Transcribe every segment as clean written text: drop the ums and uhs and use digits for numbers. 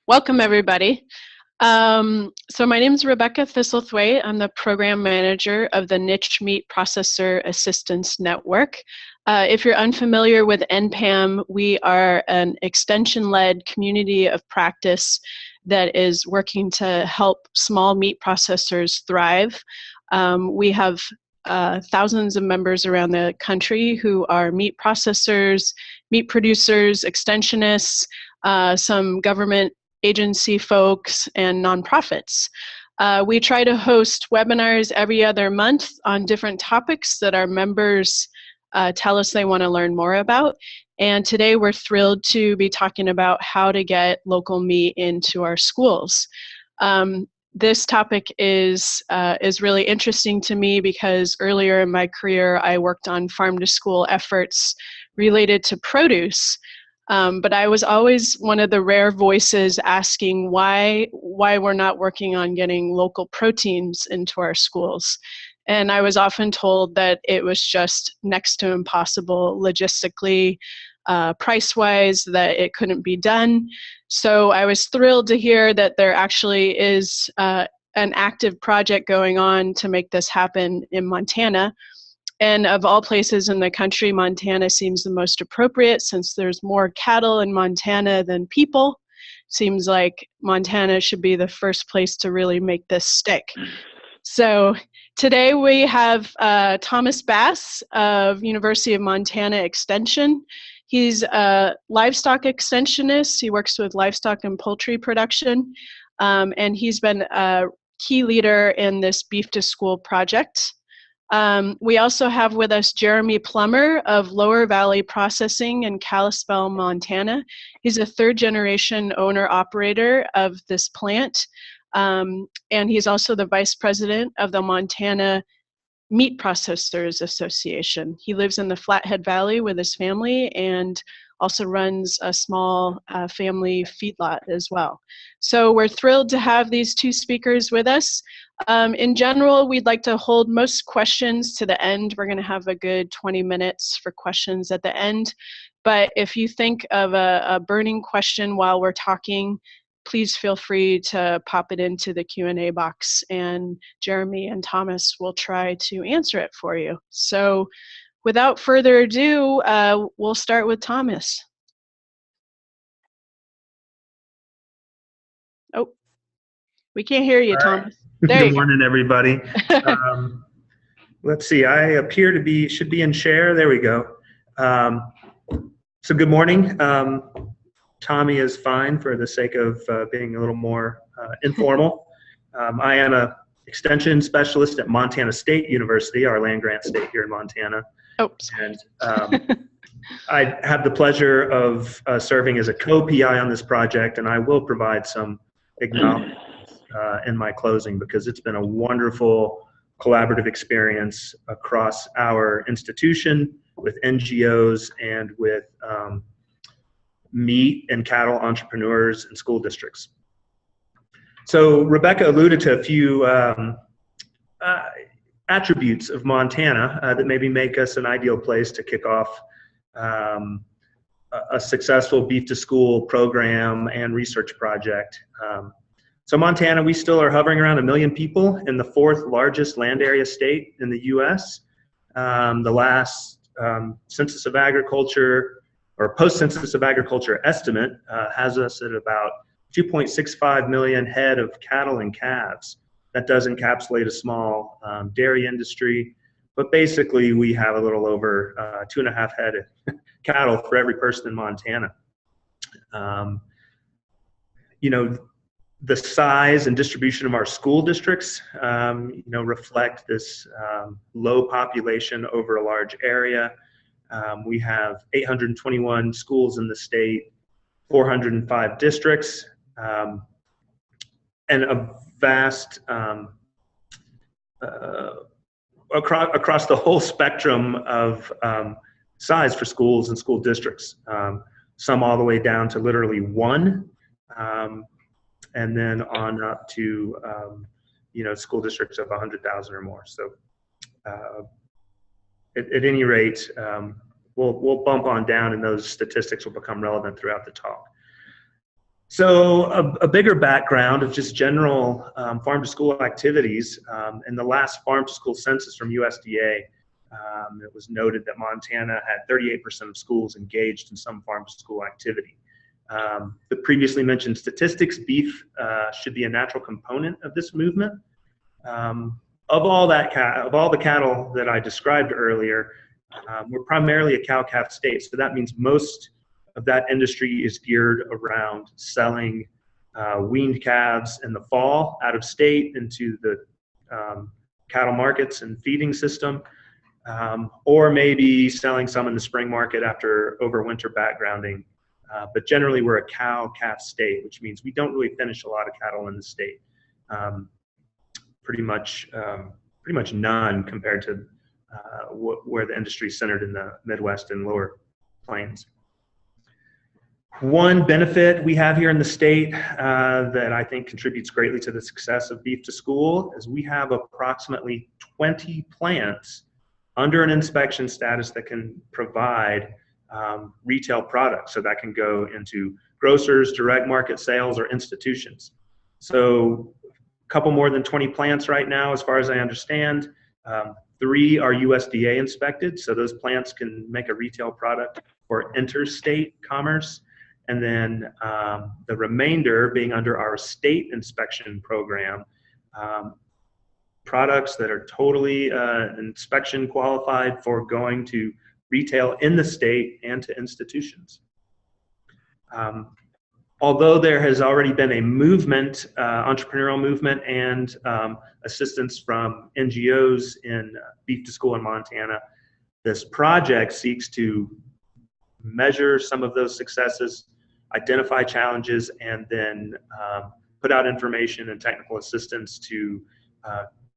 Welcome, everybody. So my name is Rebecca Thistlethwaite. I'm the program manager of the Niche Meat Processor Assistance Network. If you're unfamiliar with NPAM, we are an extension-led community of practice that is working to help small meat processors thrive. We have thousands of members around the country who are meat processors, meat producers, extensionists, some government agency folks, and nonprofits. We try to host webinars every other month on different topics that our members tell us they want to learn more about. And today we're thrilled to be talking about how to get local meat into our schools. This topic is really interesting to me because earlier in my career I worked on farm-to-school efforts related to produce. But I was always one of the rare voices asking why we're not working on getting local proteins into our schools. And I was often told that it was just next to impossible logistically, price-wise, that it couldn't be done. So I was thrilled to hear that there actually is an active project going on to make this happen in Montana. And of all places in the country, Montana seems the most appropriate since there's more cattle in Montana than people. Seems like Montana should be the first place to really make this stick. So today we have Thomas Bass of University of Montana Extension. He's a livestock extensionist. He works with livestock and poultry production. And he's been a key leader in this Beef to School project. We also have with us Jeremy Plummer of Lower Valley Processing in Kalispell, Montana. He's a third-generation owner-operator of this plant, and he's also the vice president of the Montana Meat Processors Association. He lives in the Flathead Valley with his family and also runs a small family feedlot as well. So we're thrilled to have these two speakers with us. In general, we'd like to hold most questions to the end. We're going to have a good 20 minutes for questions at the end. But if you think of a burning question while we're talking, please feel free to pop it into the Q&A box, and Jeremy and Thomas will try to answer it for you. So without further ado, we'll start with Thomas. Oh, we can't hear you, Thomas. Good morning, everybody. Let's see, I appear to should be in share. There we go. So good morning. Tommy is fine for the sake of being a little more informal. I am an extension specialist at Montana State University, our land-grant state here in Montana. Oh, sorry. And I have the pleasure of serving as a co-PI on this project, and I will provide some acknowledgments in my closing because it's been a wonderful collaborative experience across our institution with NGOs and with meat and cattle entrepreneurs and school districts. So Rebecca alluded to a few attributes of Montana that maybe make us an ideal place to kick off a successful Beef to School program and research project. So Montana, we still are hovering around 1 million people in the 4th largest land area state in the US. The last Census of Agriculture or post-Census of Agriculture estimate has us at about 2.65 million head of cattle and calves. That does encapsulate a small dairy industry, but basically we have a little over 2.5 head of cattle for every person in Montana. You know, the size and distribution of our school districts, you know, reflect this low population over a large area. We have 821 schools in the state, 405 districts, and a vast, across the whole spectrum of size for schools and school districts, some all the way down to literally 1. And then on up to, you know, school districts of 100,000 or more. So at any rate, we'll bump on down and those statistics will become relevant throughout the talk. So a bigger background of just general farm-to-school activities. In the last farm-to-school census from USDA, it was noted that Montana had 38% of schools engaged in some farm-to-school activity. The previously mentioned statistics, beef should be a natural component of this movement. Of all the cattle that I described earlier, we're primarily a cow-calf state, so that means most of that industry is geared around selling weaned calves in the fall out of state into the cattle markets and feeding system, or maybe selling some in the spring market after overwinter backgrounding. But generally we're a cow-calf state, which means we don't really finish a lot of cattle in the state. Pretty much none compared to where the industry is centered in the Midwest and lower plains. One benefit we have here in the state that I think contributes greatly to the success of Beef to School is we have approximately 20 plants under an inspection status that can provide retail products. So that can go into grocers, direct market sales, or institutions. So a couple more than 20 plants right now, as far as I understand. 3 are USDA inspected, so those plants can make a retail product for interstate commerce. And then the remainder being under our state inspection program, products that are totally inspection qualified for going to retail in the state and to institutions. Although there has already been a movement, entrepreneurial movement, and assistance from NGOs in Beef to School in Montana, this project seeks to measure some of those successes, identify challenges, and then put out information and technical assistance to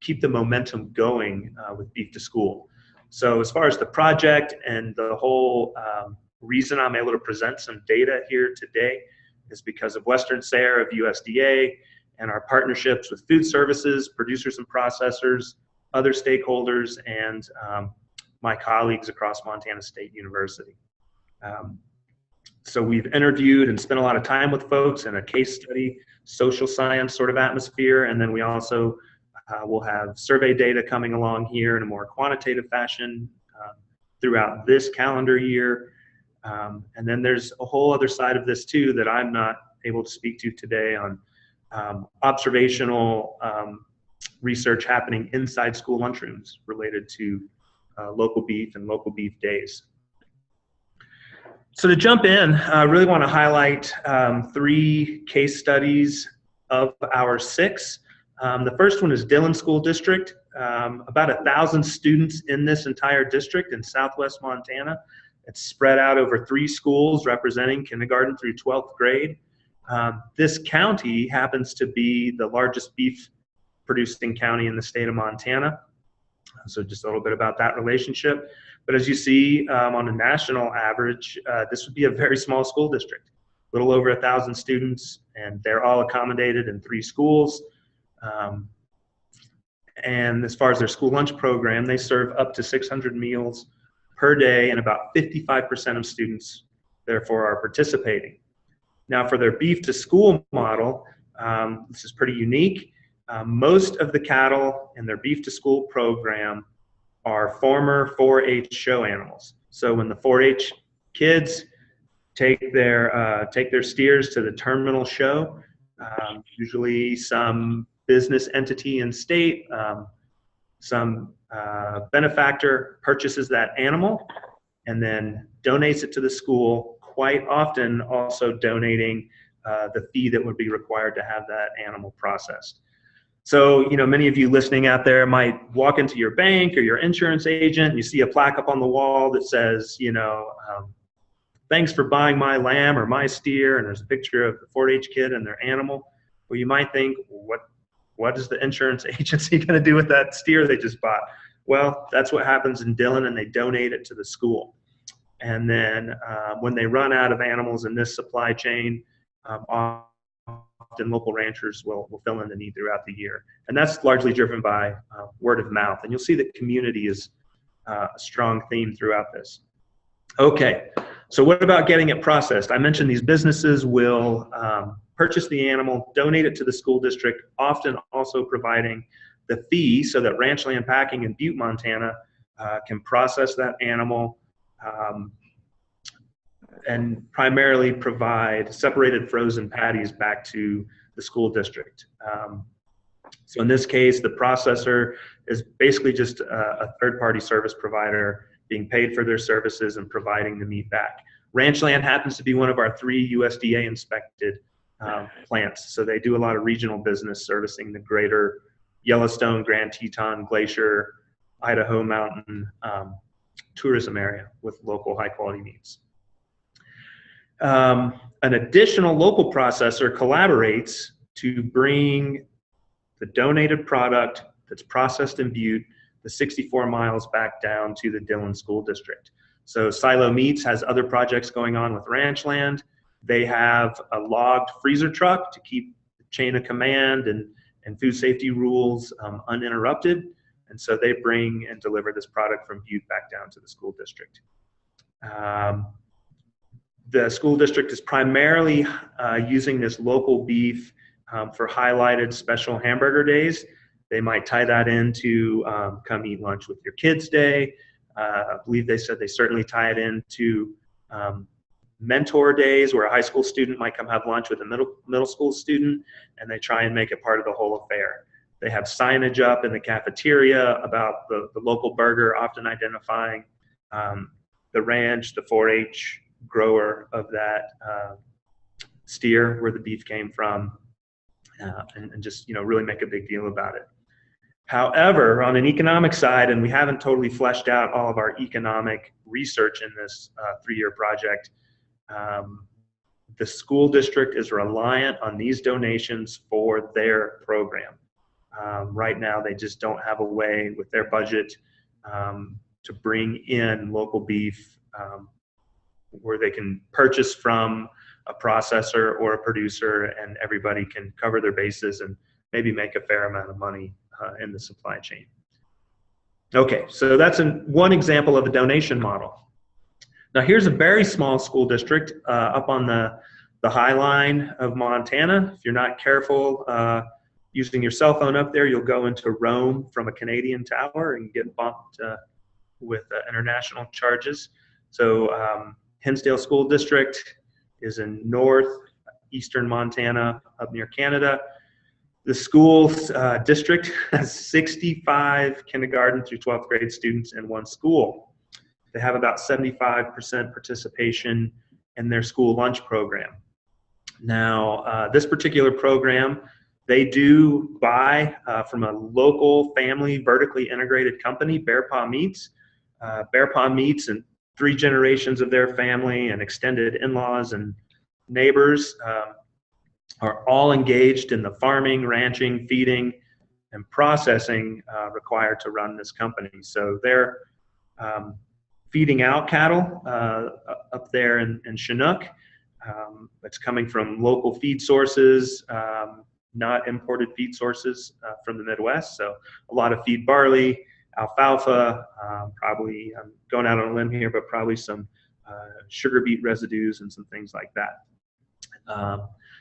keep the momentum going with Beef to School. So as far as the project and the whole reason I'm able to present some data here today is because of Western SARE of USDA and our partnerships with food services, producers and processors, other stakeholders, and my colleagues across Montana State University. So we've interviewed and spent a lot of time with folks in a case study, social science sort of atmosphere, and then we also will have survey data coming along here in a more quantitative fashion throughout this calendar year. And then there's a whole other side of this too that I'm not able to speak to today on observational research happening inside school lunchrooms related to local beef and local beef days. So to jump in, I really want to highlight 3 case studies of our 6. The first one is Dillon School District. About 1,000 students in this entire district in southwest Montana. It's spread out over 3 schools representing kindergarten through 12th grade. This county happens to be the largest beef producing county in the state of Montana. So just a little bit about that relationship. But as you see on a national average, this would be a very small school district, a little over 1,000 students, and they're all accommodated in 3 schools. And as far as their school lunch program, they serve up to 600 meals per day, and about 55% of students therefore are participating. Now for their Beef to School model, this is pretty unique. Most of the cattle in their Beef to School program are former 4-H show animals. So when the 4-H kids take their steers to the terminal show, usually some business entity in state, some benefactor purchases that animal and then donates it to the school, quite often also donating the fee that would be required to have that animal processed. So, you know, many of you listening out there might walk into your bank or your insurance agent, and you see a plaque up on the wall that says, you know, thanks for buying my lamb or my steer, and there's a picture of the 4-H kid and their animal. Well, you might think, what is the insurance agency going to do with that steer they just bought? Well, that's what happens in Dillon, and they donate it to the school. And then when they run out of animals in this supply chain, often local ranchers will fill in the need throughout the year. And that's largely driven by word of mouth. And you'll see that community is a strong theme throughout this. Okay, so what about getting it processed? I mentioned these businesses will purchase the animal, donate it to the school district, often also providing the fee so that Ranchland Packing in Butte, Montana can process that animal and primarily provide separated frozen patties back to the school district. So in this case, the processor is basically just a third-party service provider being paid for their services and providing the meat back. Ranchland happens to be one of our 3 USDA inspected plants. So they do a lot of regional business servicing the greater Yellowstone, Grand Teton, Glacier, Idaho Mountain tourism area with local high quality meats. An additional local processor collaborates to bring the donated product that's processed in Butte the 64 miles back down to the Dillon School District. So Silo Meats has other projects going on with Ranchland. They have a logged freezer truck to keep the chain of command and food safety rules uninterrupted. And so they bring and deliver this product from Butte back down to the school district. The school district is primarily using this local beef for highlighted special hamburger days. They might tie that into come eat lunch with your kids day. I believe they said they certainly tie it into mentor days where a high school student might come have lunch with a middle school student, and they try and make it part of the whole affair. They have signage up in the cafeteria about the local burger, often identifying the ranch, the 4-H grower of that steer where the beef came from, and just really make a big deal about it. However, on an economic side, and we haven't totally fleshed out all of our economic research in this 3-year project, the school district is reliant on these donations for their program. Right now, they just don't have a way with their budget to bring in local beef where they can purchase from a processor or a producer and everybody can cover their bases and maybe make a fair amount of money in the supply chain. Okay, so that's one example of a donation model. Now here's a very small school district up on the high line of Montana. If you're not careful using your cell phone up there, you'll go into Rome from a Canadian tower and get bumped with international charges. So Hinsdale School District is in northeastern Montana up near Canada. The school district has 65 kindergarten through 12th grade students in one school. They have about 75% participation in their school lunch program. Now, this particular program, they do buy from a local family vertically integrated company, Bear Paw Meats. Bear Paw Meats and 3 generations of their family and extended in-laws and neighbors are all engaged in the farming, ranching, feeding, and processing required to run this company. So they're feeding out cattle up there in Chinook. It's coming from local feed sources, not imported feed sources from the Midwest. So a lot of feed barley, alfalfa, probably, I'm going out on a limb here, but probably some sugar beet residues and some things like that.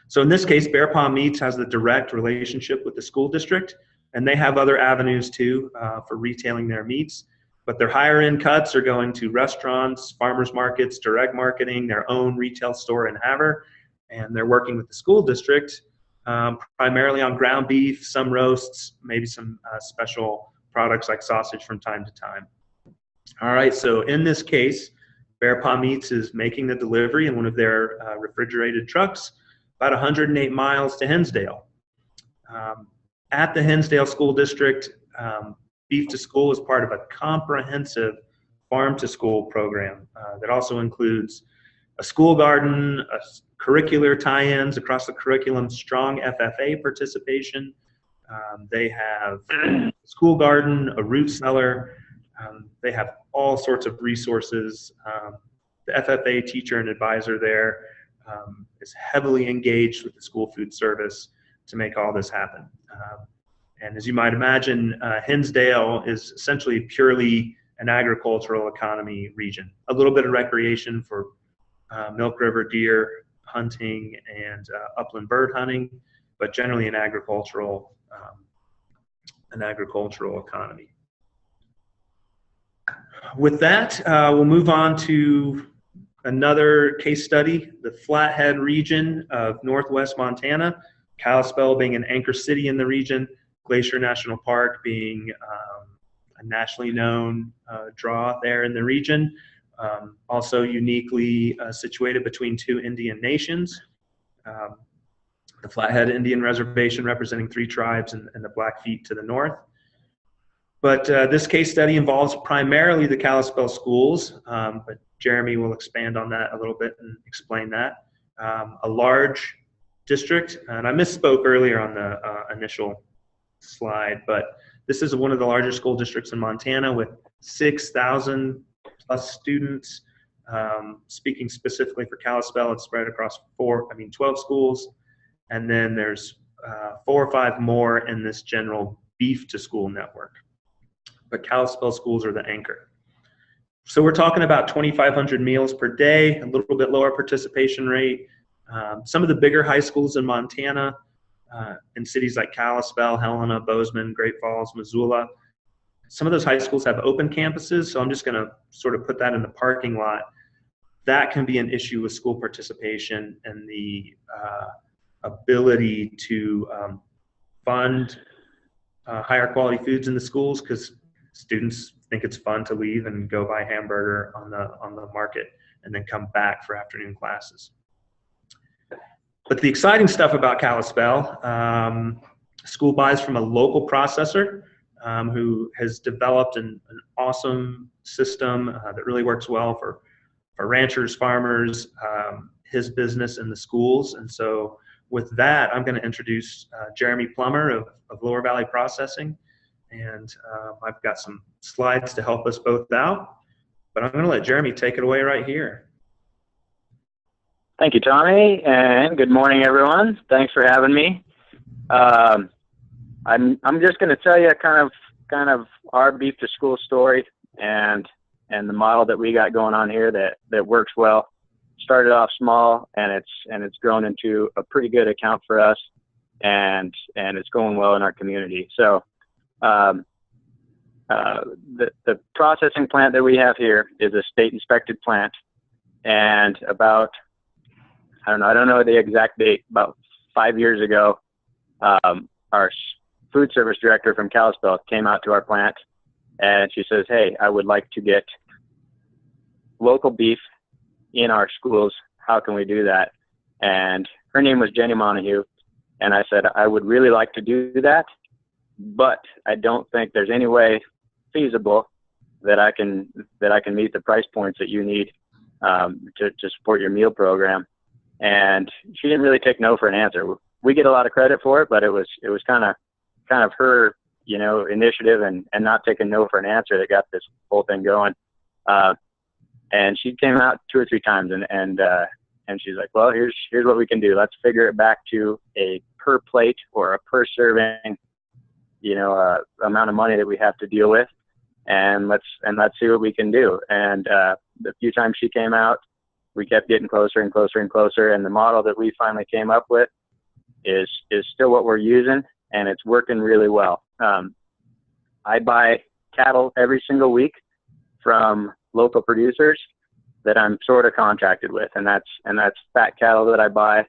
So in this case, Bear Paw Meats has the direct relationship with the school district, and they have other avenues too for retailing their meats. But their higher end cuts are going to restaurants, farmers markets, direct marketing, their own retail store in Havre, and they're working with the school district primarily on ground beef, some roasts, maybe some special products like sausage from time to time. All right, so in this case, Bear Paw Meats is making the delivery in one of their refrigerated trucks, about 108 miles to Hinsdale. At the Hinsdale School District, Beef to School is part of a comprehensive farm to school program that also includes a school garden, curricular tie-ins across the curriculum, strong FFA participation. They have a school garden, a root cellar. They have all sorts of resources. The FFA teacher and advisor there is heavily engaged with the school food service to make all this happen. And as you might imagine, Hinsdale is essentially purely an agricultural economy region. A little bit of recreation for Milk River deer, hunting and upland bird hunting, but generally an agricultural economy. With that, we'll move on to another case study, the Flathead region of northwest Montana, Kalispell being an anchor city in the region, Glacier National Park being a nationally known draw there in the region, also uniquely situated between two Indian nations. The Flathead Indian Reservation representing 3 tribes and the Blackfeet to the north. But this case study involves primarily the Kalispell Schools, but Jeremy will expand on that a little bit and explain that. A large district, and I misspoke earlier on the initial slide, but this is one of the largest school districts in Montana with 6,000 plus students. Speaking specifically for Kalispell, it's spread across 12 schools, and then there's 4 or 5 more in this general beef to school network. But Kalispell Schools are the anchor. So we're talking about 2,500 meals per day, a little bit lower participation rate. Some of the bigger high schools in Montana, in cities like Kalispell, Helena, Bozeman, Great Falls, Missoula, some of those high schools have open campuses, so I'm just going to sort of put that in the parking lot. That can be an issue with school participation and the ability to fund higher quality foods in the schools, because students think it's fun to leave and go buy hamburger on the market and then come back for afternoon classes. But the exciting stuff about Kalispell, school buys from a local processor who has developed an awesome system that really works well for ranchers, farmers, his business, and the schools. And so with that, I'm going to introduce Jeremy Plummer of Lower Valley Processing. And I've got some slides to help us both out, but I'm going to let Jeremy take it away right here. Thank you, Tommy, and good morning, everyone. Thanks for having me. I'm just going to tell you kind of our beef to school story and the model that we got going on here that works well. Started off small, and it's grown into a pretty good account for us, and it's going well in our community. So the processing plant that we have here is a state inspected plant, and about, I don't know the exact date, about 5 years ago, our food service director from Kalispell came out to our plant, and she says, "Hey, I would like to get local beef in our schools. How can we do that?" And her name was Jenny Montague, and I said, "I would really like to do that, but I don't think there's any way feasible that I can meet the price points that you need to support your meal program." And she didn't really take no for an answer. We get a lot of credit for it, but it was kind of her, initiative and not taking no for an answer that got this whole thing going. And she came out 2 or 3 times, and she's like, "Well, here's what we can do. Let's figure it back to a per plate or a per serving, amount of money that we have to deal with, and let's see what we can do." And the few times she came out, we kept getting closer and closer and closer. And the model that we finally came up with is still what we're using, and it's working really well. I buy cattle every single week from local producers that I'm sort of contracted with, and that's fat cattle that I buy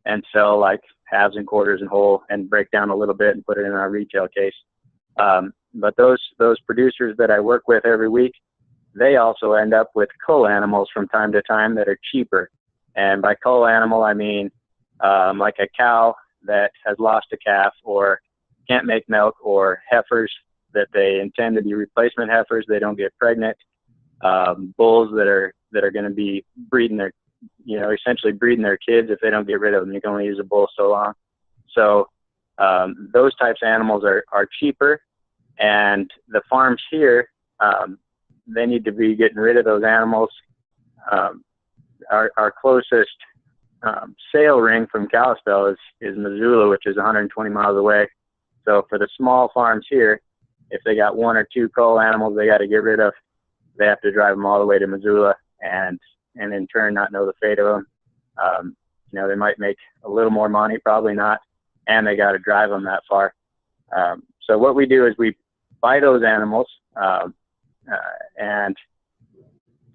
and sell like halves and quarters and whole, and break down a little bit and put it in our retail case. But those producers that I work with every week, they also end up with cull animals from time to time that are cheaper. And by cull animal, I mean like a cow that has lost a calf or can't make milk, or heifers that they intend to be replacement heifers. They don't get pregnant. Bulls that are going to be breeding their, essentially breeding their kids if they don't get rid of them. You can only use a bull so long. So those types of animals are cheaper, and the farms here, they need to be getting rid of those animals. Our closest sale ring from Kalispell is Missoula, which is 120 miles away. So for the small farms here, if they got 1 or 2 cull animals they got to get rid of, they have to drive them all the way to Missoula, and in turn not know the fate of them. they might make a little more money, probably not, and they got to drive them that far. So what we do is we buy those animals and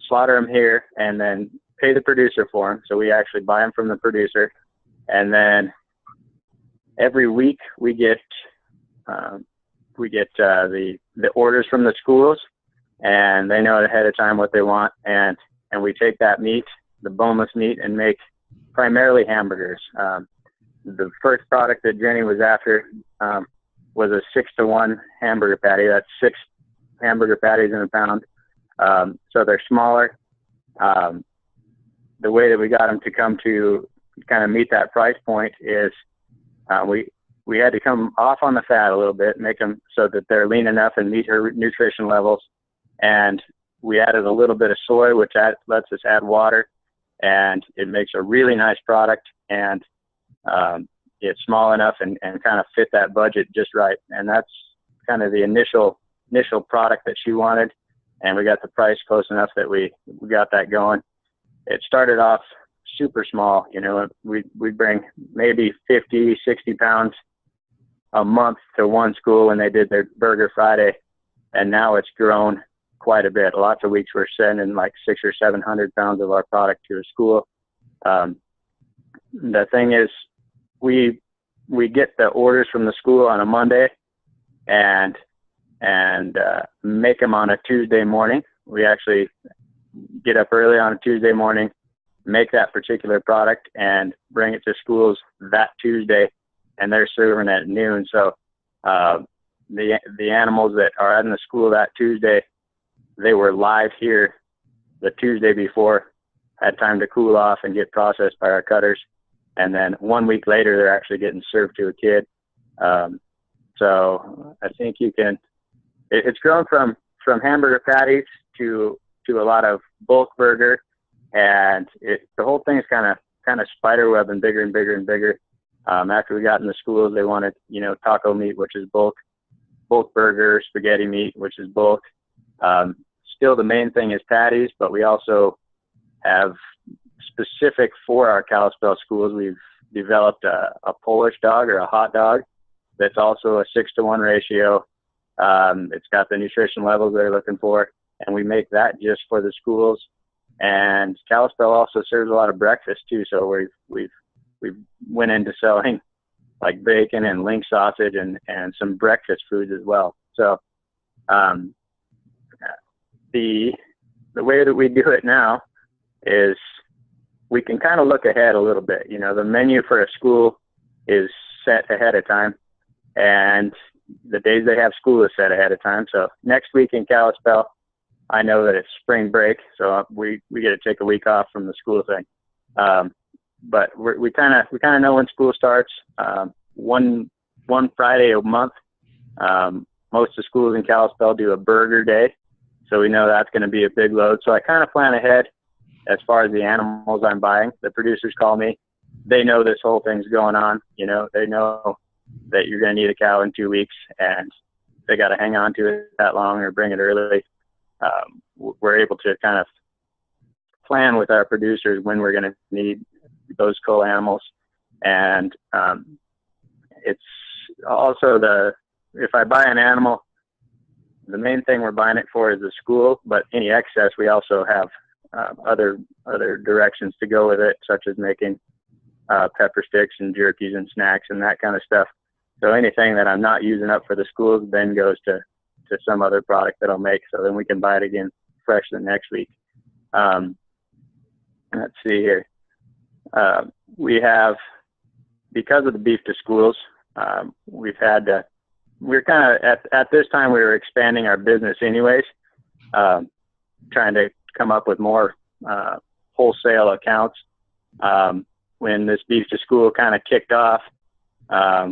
slaughter them here, and then pay the producer for them. So we actually buy them from the producer, and then every week we get the orders from the schools, and they know ahead of time what they want, and we take that meat, the boneless meat, and make primarily hamburgers. The first product that Jenny was after was a 6-to-1 hamburger patty. That's 6 hamburger patties in a pound. So they're smaller. The way that we got them to come to kind of meet that price point is we had to come off on the fat a little bit, make them so that they're lean enough and meet her nutrition levels. And we added a little bit of soy, which lets us add water, and it makes a really nice product. And it's small enough and kind of fit that budget just right. And that's kind of the initial product that she wanted. And we got the price close enough that we got that going. It started off super small. We bring maybe 50, 60 pounds a month to one school when they did their Burger Friday. And now it's grown quite a bit. Lots of weeks we're sending like 600 or 700 pounds of our product to a school. The thing is, we get the orders from the school on a Monday and make them on a Tuesday morning. We actually get up early on a Tuesday morning, make that particular product, and bring it to schools that Tuesday, and they're serving at noon. So the animals that are in the school that Tuesday, they were live here the Tuesday before, had time to cool off and get processed by our cutters, and then 1 week later they're actually getting served to a kid. So I think it's grown from hamburger patties to a lot of bulk burger, and the whole thing is kind of spider web and bigger and bigger and bigger. After we got in the schools, they wanted taco meat, which is bulk burger, spaghetti meat, which is bulk. Still, the main thing is patties, but we also have specific for our Kalispell schools. We've developed a Polish dog, or a hot dog, that's also a 6-to-1 ratio. It's got the nutrition levels they're looking for, and we make that just for the schools. And Kalispell also serves a lot of breakfast too, so we've went into selling like bacon and link sausage and some breakfast foods as well. So the way that we do it now is we can kind of look ahead a little bit. The menu for a school is set ahead of time, and the days they have school is set ahead of time. So next week in Kalispell, I know that it's spring break, so we get to take a week off from the school thing. But we kind of know when school starts. One Friday a month. Most of the schools in Kalispell do a burger day, so we know that's going to be a big load. So I kind of plan ahead as far as the animals I'm buying. The producers call me. They know this whole thing's going on. They know that you're going to need a cow in 2 weeks, and they got to hang on to it that long or bring it early. We're able to kind of plan with our producers when we're going to need those co-animals. And it's also if I buy an animal, the main thing we're buying it for is the school, but any excess, we also have other directions to go with it, such as making pepper sticks and jerkies and snacks and that kind of stuff. So anything that I'm not using up for the schools then goes to some other product that I'll make, so then we can buy it again fresh the next week. Let's see here. We have, because of the beef to schools, we're kind of at this time we were expanding our business anyways, trying to come up with more wholesale accounts. When this beef to school kind of kicked off,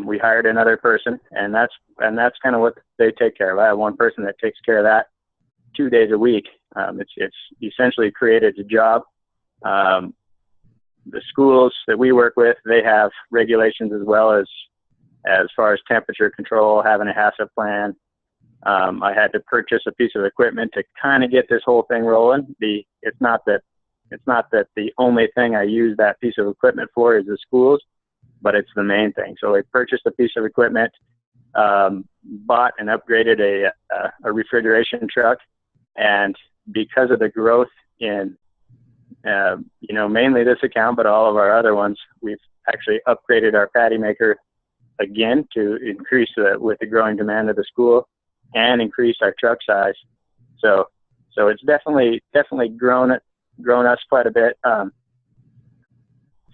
we hired another person, and that's kind of what they take care of. I have one person that takes care of that 2 days a week. It's essentially created a job. The schools that we work with, they have regulations as well as far as temperature control, having a HACCP plan. I had to purchase a piece of equipment to kind of get this whole thing rolling. It's not that It's not that the only thing I use that piece of equipment for is the schools, but it's the main thing. So I purchased a piece of equipment, bought and upgraded a refrigeration truck, and because of the growth in mainly this account, but all of our other ones, we've actually upgraded our patty maker again to increase with the growing demand of the school and increase our truck size. So it's definitely grown us quite a bit.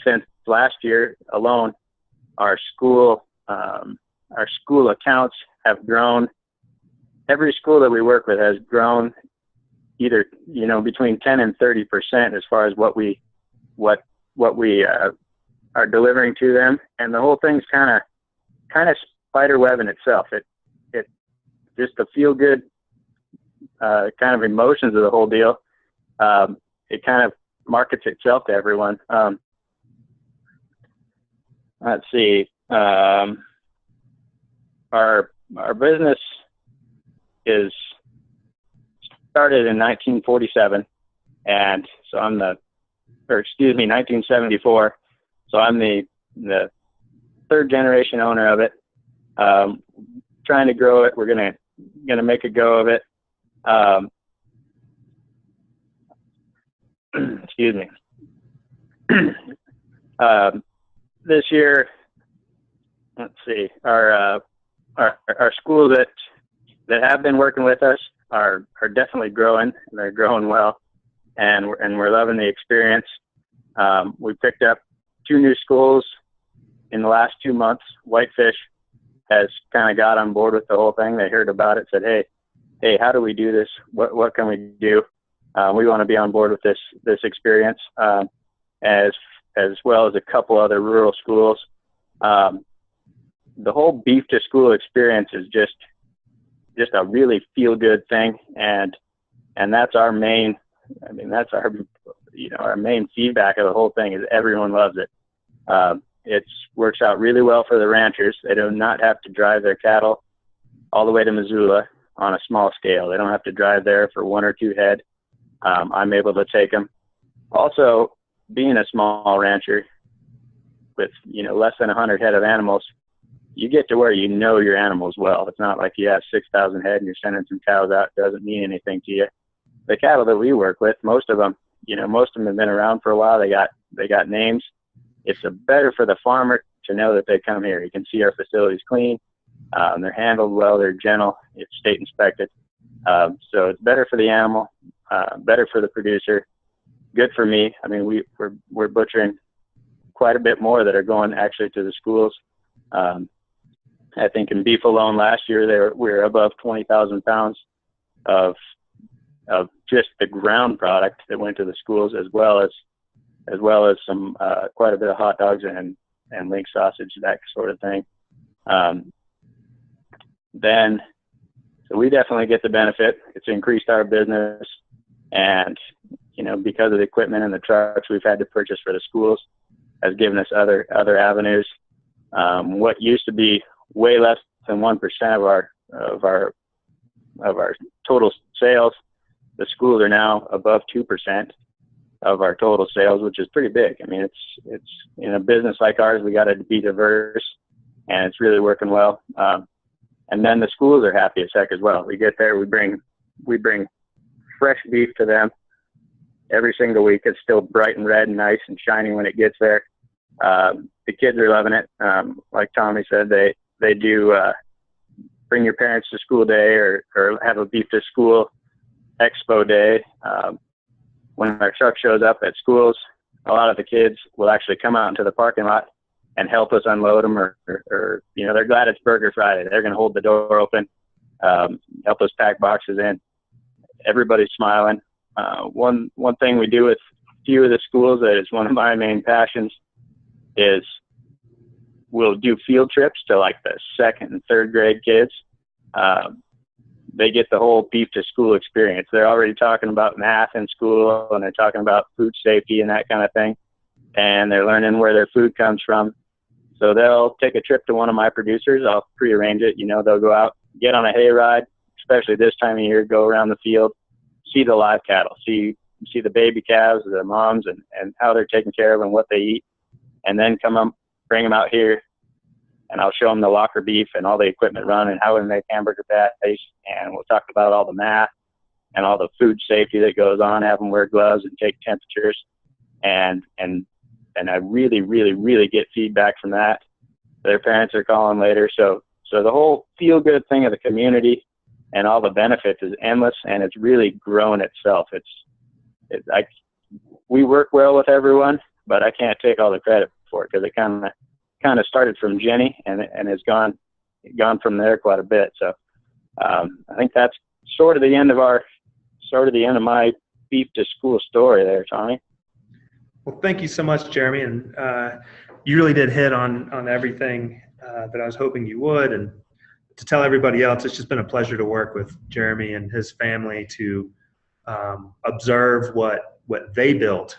Since last year alone, our school accounts have grown. Every school that we work with has grown either, between 10 and 30% as far as what we are delivering to them. And the whole thing's kind of spider web in itself. It just the feel good kind of emotions of the whole deal. It kind of markets itself to everyone. Let's see. Our business is started in 1947, and so 1974. So I'm the third generation owner of it. Trying to grow it. We're gonna make a go of it. Excuse me. This year, let's see, our schools that have been working with us are definitely growing. They're growing well, and we're loving the experience. We picked up 2 new schools in the last 2 months. Whitefish has kind of got on board with the whole thing. They heard about it, said, hey, how do we do this? What can we do? We want to be on board with this experience, as well as a couple other rural schools. The whole beef to school experience is just a really feel good thing, and that's our main. I mean, that's our main feedback of the whole thing is everyone loves it. It works out really well for the ranchers. They do not have to drive their cattle all the way to Missoula on a small scale. They don't have to drive there for 1 or 2 head. I'm able to take them. Also, being a small rancher with less than 100 head of animals, you get to where your animals well. It's not like you have 6,000 head and you're sending some cows out. It doesn't mean anything to you. The cattle that we work with, most of them have been around for a while. They got names. It's better for the farmer to know that they come here. You can see our facility's clean. They're handled well. They're gentle. It's state inspected. So it's better for the animal, better for the producer, good for me. I mean, we're butchering quite a bit more that are going actually to the schools. I think in beef alone last year, we were above 20,000 pounds of just the ground product that went to the schools, as well as some quite a bit of hot dogs and link sausage, that sort of thing. So we definitely get the benefit. It's increased our business, and because of the equipment and the trucks we've had to purchase for the schools has given us other avenues. What used to be way less than 1% of our total sales, the schools are now above 2% of our total sales, which is pretty big. I mean, it's in a business like ours, we got to be diverse, and it's really working well. And then the schools are happy as heck as well. We get there, we bring fresh beef to them every single week. It's still bright and red and nice and shiny when it gets there. The kids are loving it. Like Tommy said, they do bring your parents to school day or have a beef to school expo day. When our truck shows up at schools, a lot of the kids will actually come out into the parking lot and help us unload them, or they're glad it's Burger Friday. They're going to hold the door open, help us pack boxes in. Everybody's smiling. One thing we do with a few of the schools that is one of my main passions is we'll do field trips to like the 2nd and 3rd grade kids. They get the whole beef to school experience. They're already talking about math in school, and they're talking about food safety and that kind of thing. And they're learning where their food comes from. So they'll take a trip to one of my producers. I'll prearrange it. They'll go out, get on a hay ride, especially this time of year, go around the field, see the live cattle, see see the baby calves, the moms, and how they're taken care of and what they eat, and then bring them out here, and I'll show them the locker beef and all the equipment run and how we make hamburger patties, and we'll talk about all the math and all the food safety that goes on, have them wear gloves and take temperatures, and I really, really, really get feedback from that. Their parents are calling later, so the whole feel-good thing of the community and all the benefits is endless, and it's really grown itself. We work well with everyone, but I can't take all the credit for it because it kind of started from Jenny and has gone from there quite a bit. So I think that's sort of the end of my beef to school story there, Tommy. Well, thank you so much, Jeremy, and you really did hit on everything that I was hoping you would. And to tell everybody else, it's just been a pleasure to work with Jeremy and his family to observe what they built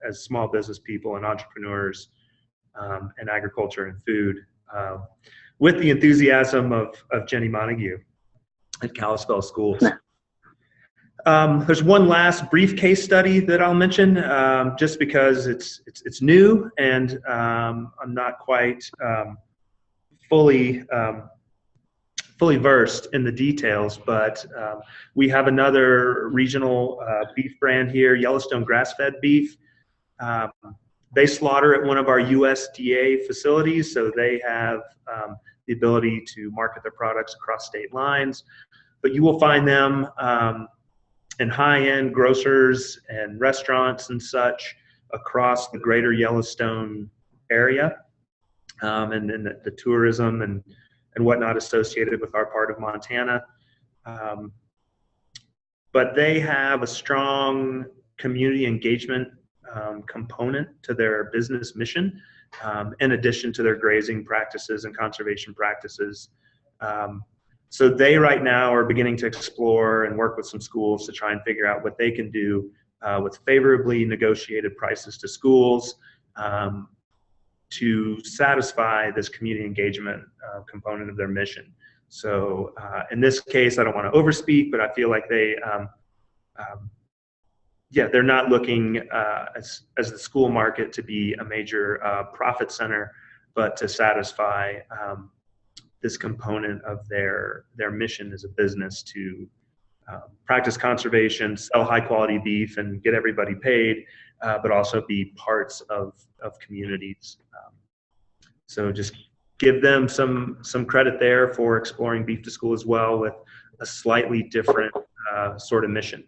as small business people and entrepreneurs in agriculture and food, with the enthusiasm of Jenny Montague at Kalispell Schools. There's one last brief case study that I'll mention, just because it's new and I'm not quite fully versed in the details, but we have another regional beef brand here, Yellowstone Grassfed beef. They slaughter at one of our USDA facilities, so they have the ability to market their products across state lines. But you will find them in high-end grocers and restaurants and such across the greater Yellowstone area, and the tourism and whatnot associated with our part of Montana. But they have a strong community engagement component to their business mission, in addition to their grazing practices and conservation practices. So they right now are beginning to explore and work with some schools to try and figure out what they can do with favorably negotiated prices to schools to satisfy this community engagement component of their mission. So in this case, I don't want to overspeak, but I feel like they're not looking as the school market to be a major profit center, but to satisfy this component of their mission as a business to practice conservation, sell high quality beef, and get everybody paid, but also be parts of communities. So just give them some credit there for exploring beef to school as well, with a slightly different sort of mission.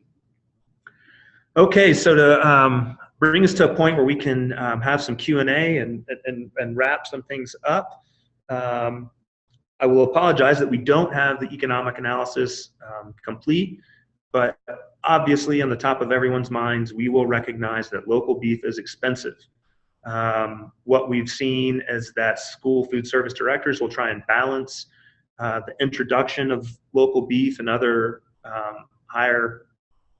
Okay, so to bring us to a point where we can have some Q&A and wrap some things up, I will apologize that we don't have the economic analysis complete, but obviously on the top of everyone's minds, we will recognize that local beef is expensive. What we've seen is that school food service directors will try and balance the introduction of local beef and other higher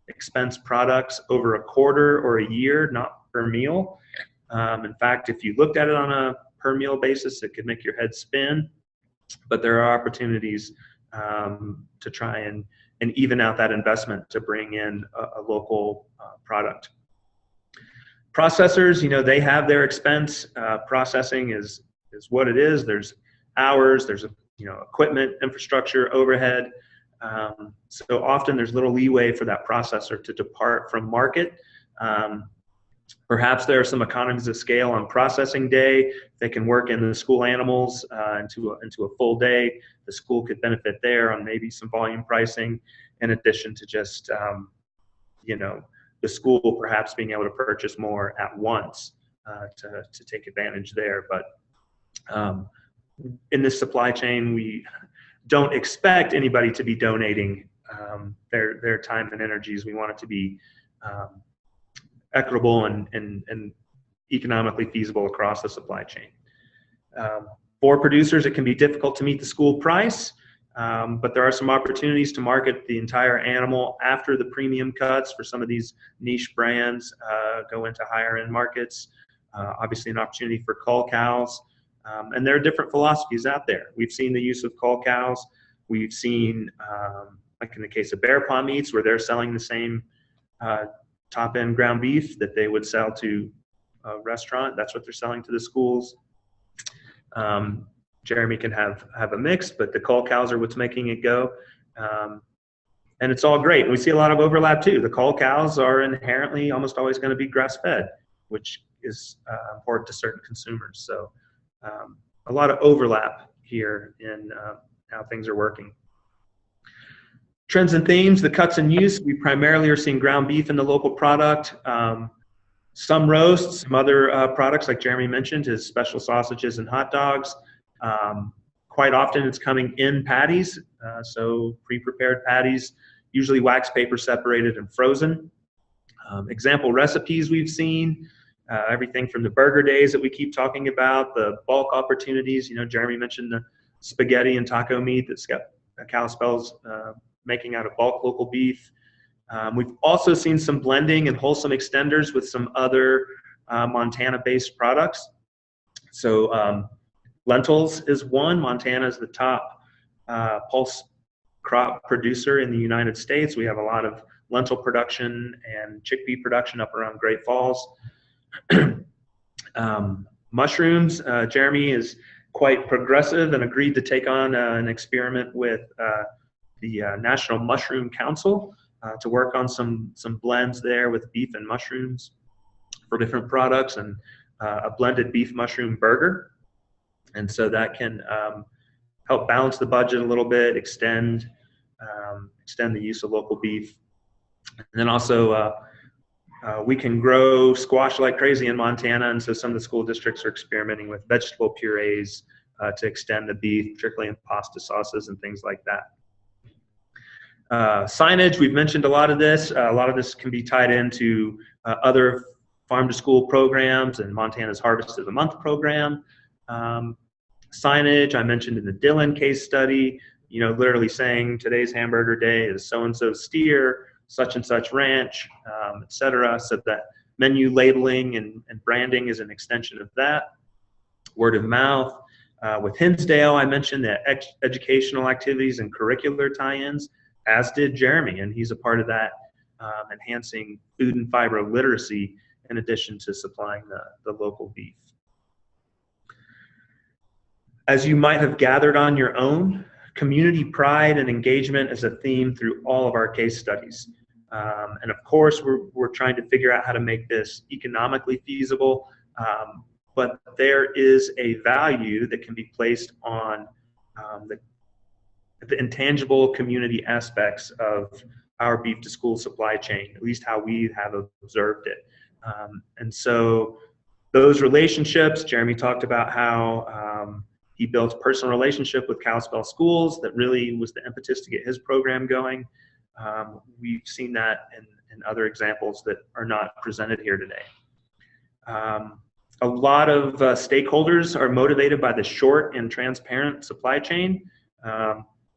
expense products over a quarter or a year, not per meal. In fact, if you looked at it on a per meal basis, it could make your head spin. But there are opportunities to try and even out that investment to bring in a local product. Processors, they have their expense. Processing is what it is. There's hours, there's equipment, infrastructure, overhead. So often there's little leeway for that processor to depart from market. Perhaps there are some economies of scale on processing day. They can work in the school animals into a full day. The school could benefit there on maybe some volume pricing, in addition to just the school perhaps being able to purchase more at once to take advantage there. But in this supply chain, we don't expect anybody to be donating their time and energies. We want it to be equitable and economically feasible across the supply chain. For producers, it can be difficult to meet the school price, but there are some opportunities to market the entire animal after the premium cuts for some of these niche brands go into higher end markets. Obviously an opportunity for cull cows. And there are different philosophies out there. We've seen the use of cull cows. We've seen, like in the case of Paw Meats, where they're selling the same top-end ground beef that they would sell to a restaurant. That's what they're selling to the schools. Jeremy can have a mix, but the cull cows are what's making it go. And it's all great. We see a lot of overlap too. The cull cows are inherently almost always going to be grass-fed, which is important to certain consumers. So a lot of overlap here in how things are working. Trends and themes, the cuts in use. We primarily are seeing ground beef in the local product. Some roasts, some other products like Jeremy mentioned, his special sausages and hot dogs. Quite often it's coming in patties, so pre-prepared patties, usually wax paper separated and frozen. Example recipes we've seen, everything from the burger days that we keep talking about, the bulk opportunities. You know, Jeremy mentioned the spaghetti and taco meat that's got Kalispell's making out of bulk local beef. We've also seen some blending and wholesome extenders with some other Montana-based products. So lentils is one. Montana is the top pulse crop producer in the United States. We have a lot of lentil production and chickpea production up around Great Falls. Mushrooms, Jeremy is quite progressive and agreed to take on an experiment with the National Mushroom Council to work on some blends there with beef and mushrooms for different products, and a blended beef mushroom burger. And so that can help balance the budget a little bit, extend the use of local beef. And then also we can grow squash like crazy in Montana, and so some of the school districts are experimenting with vegetable purees to extend the beef, particularly in pasta sauces and things like that. Signage, we've mentioned a lot of this. A lot of this can be tied into other farm to school programs and Montana's Harvest of the Month program. Signage, I mentioned in the Dillon case study, you know, literally saying today's hamburger day is so-and-so steer, such and such ranch, et cetera. So that menu labeling and branding is an extension of that. Word of mouth. With Hinsdale, I mentioned the educational activities and curricular tie-ins, as did Jeremy, and he's a part of that, enhancing food and fiber literacy in addition to supplying the local beef. As you might have gathered on your own, community pride and engagement is a theme through all of our case studies. And of course, we're trying to figure out how to make this economically feasible, but there is a value that can be placed on the intangible community aspects of our beef to school supply chain, at least how we have observed it. And so those relationships, Jeremy talked about how he built a personal relationship with Kalispell Schools that really was the impetus to get his program going. We've seen that in other examples that are not presented here today. A lot of stakeholders are motivated by the short and transparent supply chain.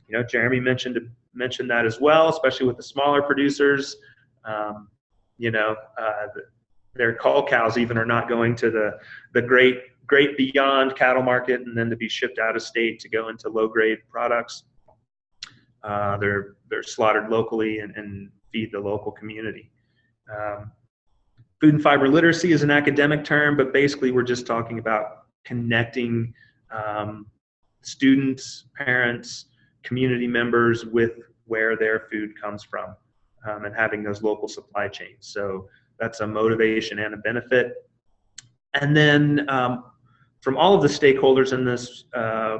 You know, Jeremy mentioned that as well, especially with the smaller producers. You know, their cull cows even are not going to the great beyond cattle market and then to be shipped out of state to go into low grade products. They're slaughtered locally and feed the local community. Food and fiber literacy is an academic term, but basically we're just talking about connecting students, parents, community members with where their food comes from, and having those local supply chains. So that's a motivation and a benefit. And then from all of the stakeholders in this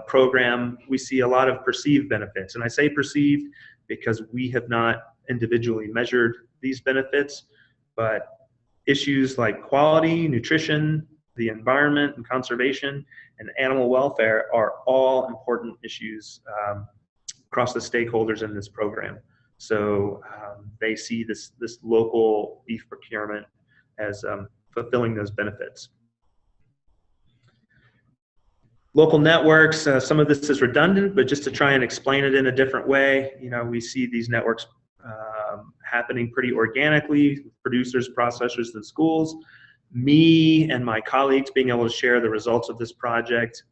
program, we see a lot of perceived benefits. And I say perceived because we have not individually measured these benefits, but issues like quality, nutrition, the environment and conservation, and animal welfare are all important issues across the stakeholders in this program. So they see this local beef procurement as fulfilling those benefits. Local networks, some of this is redundant, but just to try and explain it in a different way, you know, we see these networks happening pretty organically, producers, processors, and schools. Me and my colleagues being able to share the results of this project,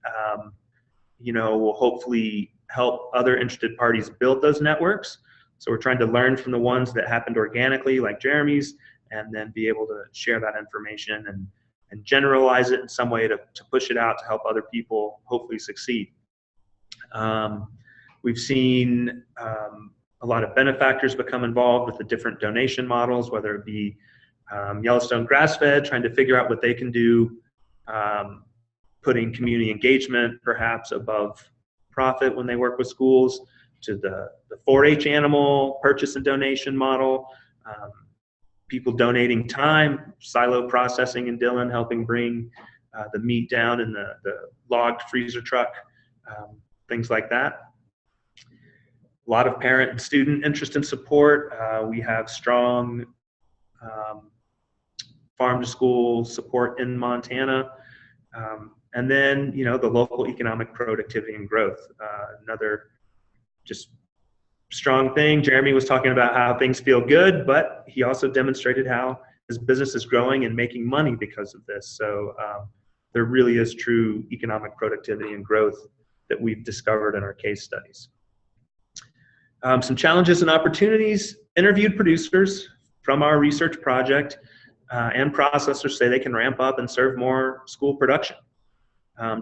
you know, will hopefully help other interested parties build those networks. So we're trying to learn from the ones that happened organically, like Jeremy's, and then be able to share that information and generalize it in some way to push it out to help other people hopefully succeed. We've seen a lot of benefactors become involved with the different donation models, whether it be Yellowstone Grassfed, trying to figure out what they can do, putting community engagement perhaps above profit when they work with schools, to the 4-H animal purchase and donation model, people donating time, silo processing in Dillon, helping bring the meat down in the logged freezer truck, things like that. A lot of parent and student interest and support. We have strong farm to school support in Montana. And then, you know, the local economic productivity and growth. Another just strong thing. Jeremy was talking about how things feel good, but he also demonstrated how his business is growing and making money because of this. So there really is true economic productivity and growth that we've discovered in our case studies. Some challenges and opportunities. Interviewed producers from our research project and processors say they can ramp up and serve more school production.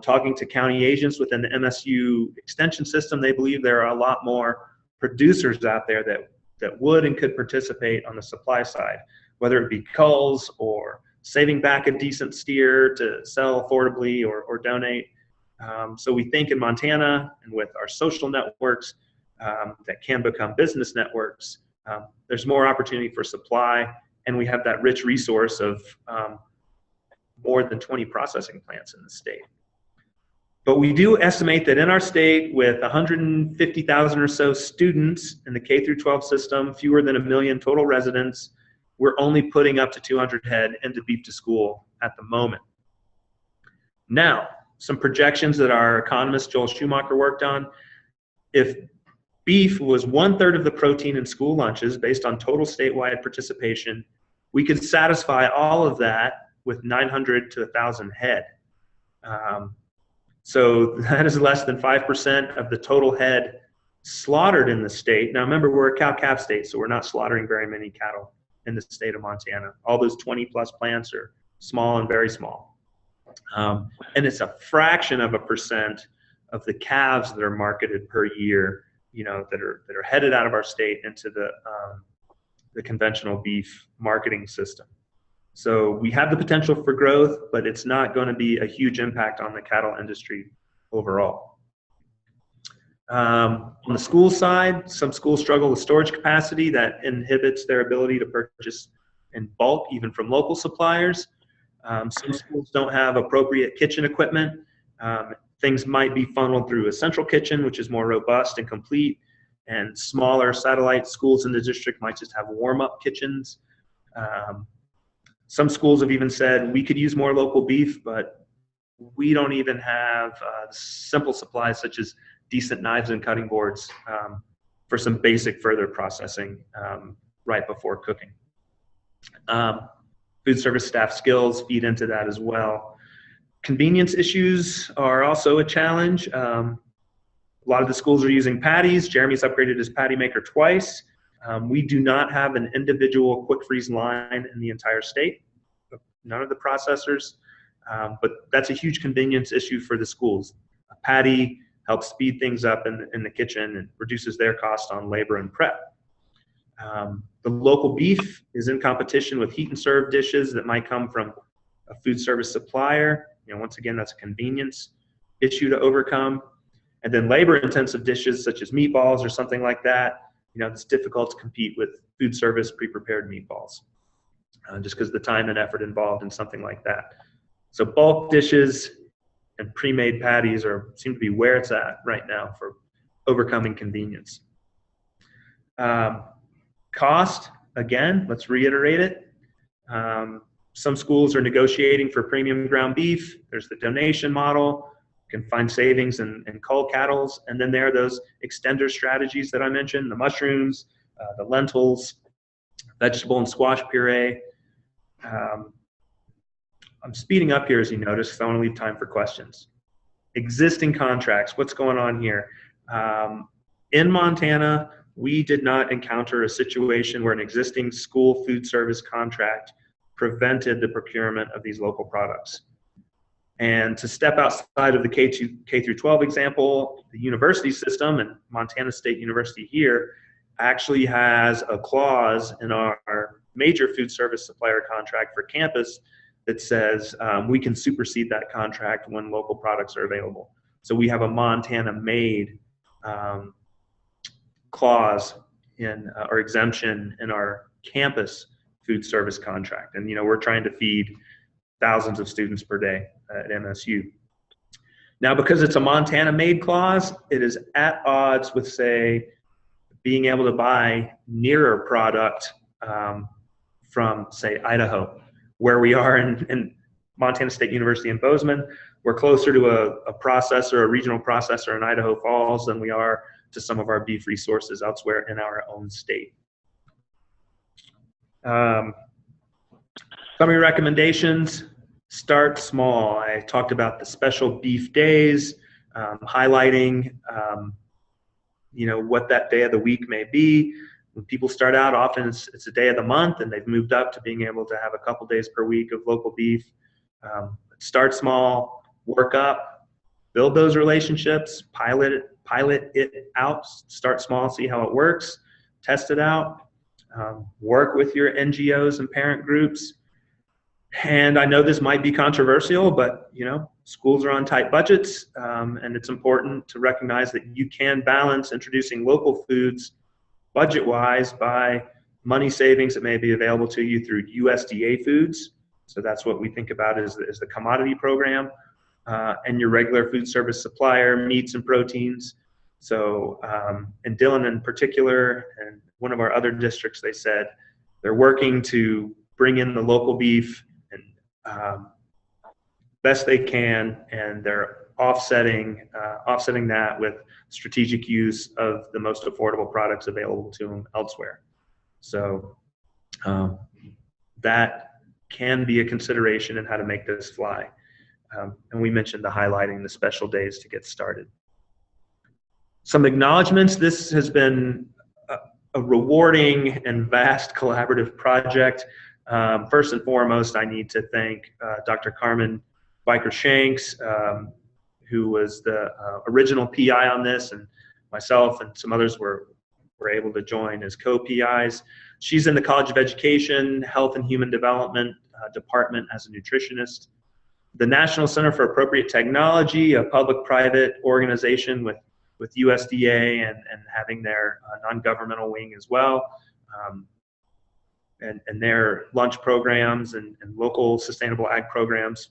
Talking to county agents within the MSU extension system, they believe there are a lot more producers out there that would and could participate on the supply side, whether it be culls or saving back a decent steer to sell affordably or donate. So we think in Montana and with our social networks that can become business networks, there's more opportunity for supply, and we have that rich resource of more than 20 processing plants in the state. But we do estimate that in our state, with 150,000 or so students in the K through 12 system, fewer than 1 million total residents, we're only putting up to 200 head into beef to school at the moment. Now, some projections that our economist Joel Schumacher worked on. If beef was 1/3 of the protein in school lunches based on total statewide participation, we could satisfy all of that with 900 to 1,000 head. So that is less than 5% of the total head slaughtered in the state. Now remember, we're a cow-calf state, so we're not slaughtering very many cattle in the state of Montana. All those 20+ plants are small and very small. And it's a fraction of a percent of the calves that are marketed per year, you know, that are headed out of our state into the conventional beef marketing system. So we have the potential for growth, but it's not going to be a huge impact on the cattle industry overall. On the school side, some schools struggle with storage capacity that inhibits their ability to purchase in bulk, even from local suppliers. Some schools don't have appropriate kitchen equipment. Things might be funneled through a central kitchen, which is more robust and complete, and smaller satellite schools in the district might just have warm-up kitchens. Some schools have even said we could use more local beef, but we don't even have simple supplies such as decent knives and cutting boards for some basic further processing right before cooking. Food service staff skills feed into that as well. Convenience issues are also a challenge. A lot of the schools are using patties. Jeremy's upgraded his patty maker twice. We do not have an individual quick freeze line in the entire state, none of the processors, but that's a huge convenience issue for the schools. A patty helps speed things up in the kitchen and reduces their cost on labor and prep. The local beef is in competition with heat and serve dishes that might come from a food service supplier. You know, once again, that's a convenience issue to overcome. And then labor-intensive dishes such as meatballs or something like that, you know, it's difficult to compete with food service pre-prepared meatballs, just because the time and effort involved in something like that. So bulk dishes and pre-made patties seem to be where it's at right now for overcoming convenience. Cost, again, let's reiterate it. Some schools are negotiating for premium ground beef. There's the donation model. You can find savings in cull cattle. And then there are those extender strategies that I mentioned, the mushrooms, the lentils, vegetable and squash puree. I'm speeding up here, as you notice, because I want to leave time for questions. Existing contracts, what's going on here? In Montana, we did not encounter a situation where an existing school food service contract prevented the procurement of these local products. And to step outside of the K through 12 example, the university system, and Montana State University here actually has a clause in our major food service supplier contract for campus that says we can supersede that contract when local products are available. So we have a Montana-made clause in or exemption in our campus food service contract. And we're trying to feed thousands of students per day at MSU. Now, because it's a Montana-made clause, it is at odds with, say, being able to buy nearer product from, say, Idaho, where we are in Montana State University in Bozeman. We're closer to a processor, a regional processor in Idaho Falls than we are to some of our beef resources elsewhere in our own state. Summary recommendations: start small. I talked about the special beef days, highlighting what that day of the week may be. When people start out, often it's a day of the month, and they've moved up to being able to have a couple days per week of local beef. Start small, work up, build those relationships, pilot it out, start small, see how it works, test it out, work with your NGOs and parent groups. And I know this might be controversial, but schools are on tight budgets, and it's important to recognize that you can balance introducing local foods budget-wise by money savings that may be available to you through USDA foods. So that's what we think about as the commodity program, and your regular food service supplier, meats and proteins. So in Dillon in particular, and one of our other districts, they said they're working to bring in the local beef and best they can, and they're offsetting that with strategic use of the most affordable products available to them elsewhere. So that can be a consideration in how to make this fly. And we mentioned the highlighting the special days to get started. Some acknowledgments: this has been a rewarding and vast collaborative project. First and foremost, I need to thank Dr. Carmen Biker-Shanks, who was the original PI on this, and myself and some others were able to join as co-PIs. She's in the College of Education, Health and Human Development department as a nutritionist. The National Center for Appropriate Technology, a public-private organization with USDA and having their non-governmental wing as well, and their lunch programs and local sustainable ag programs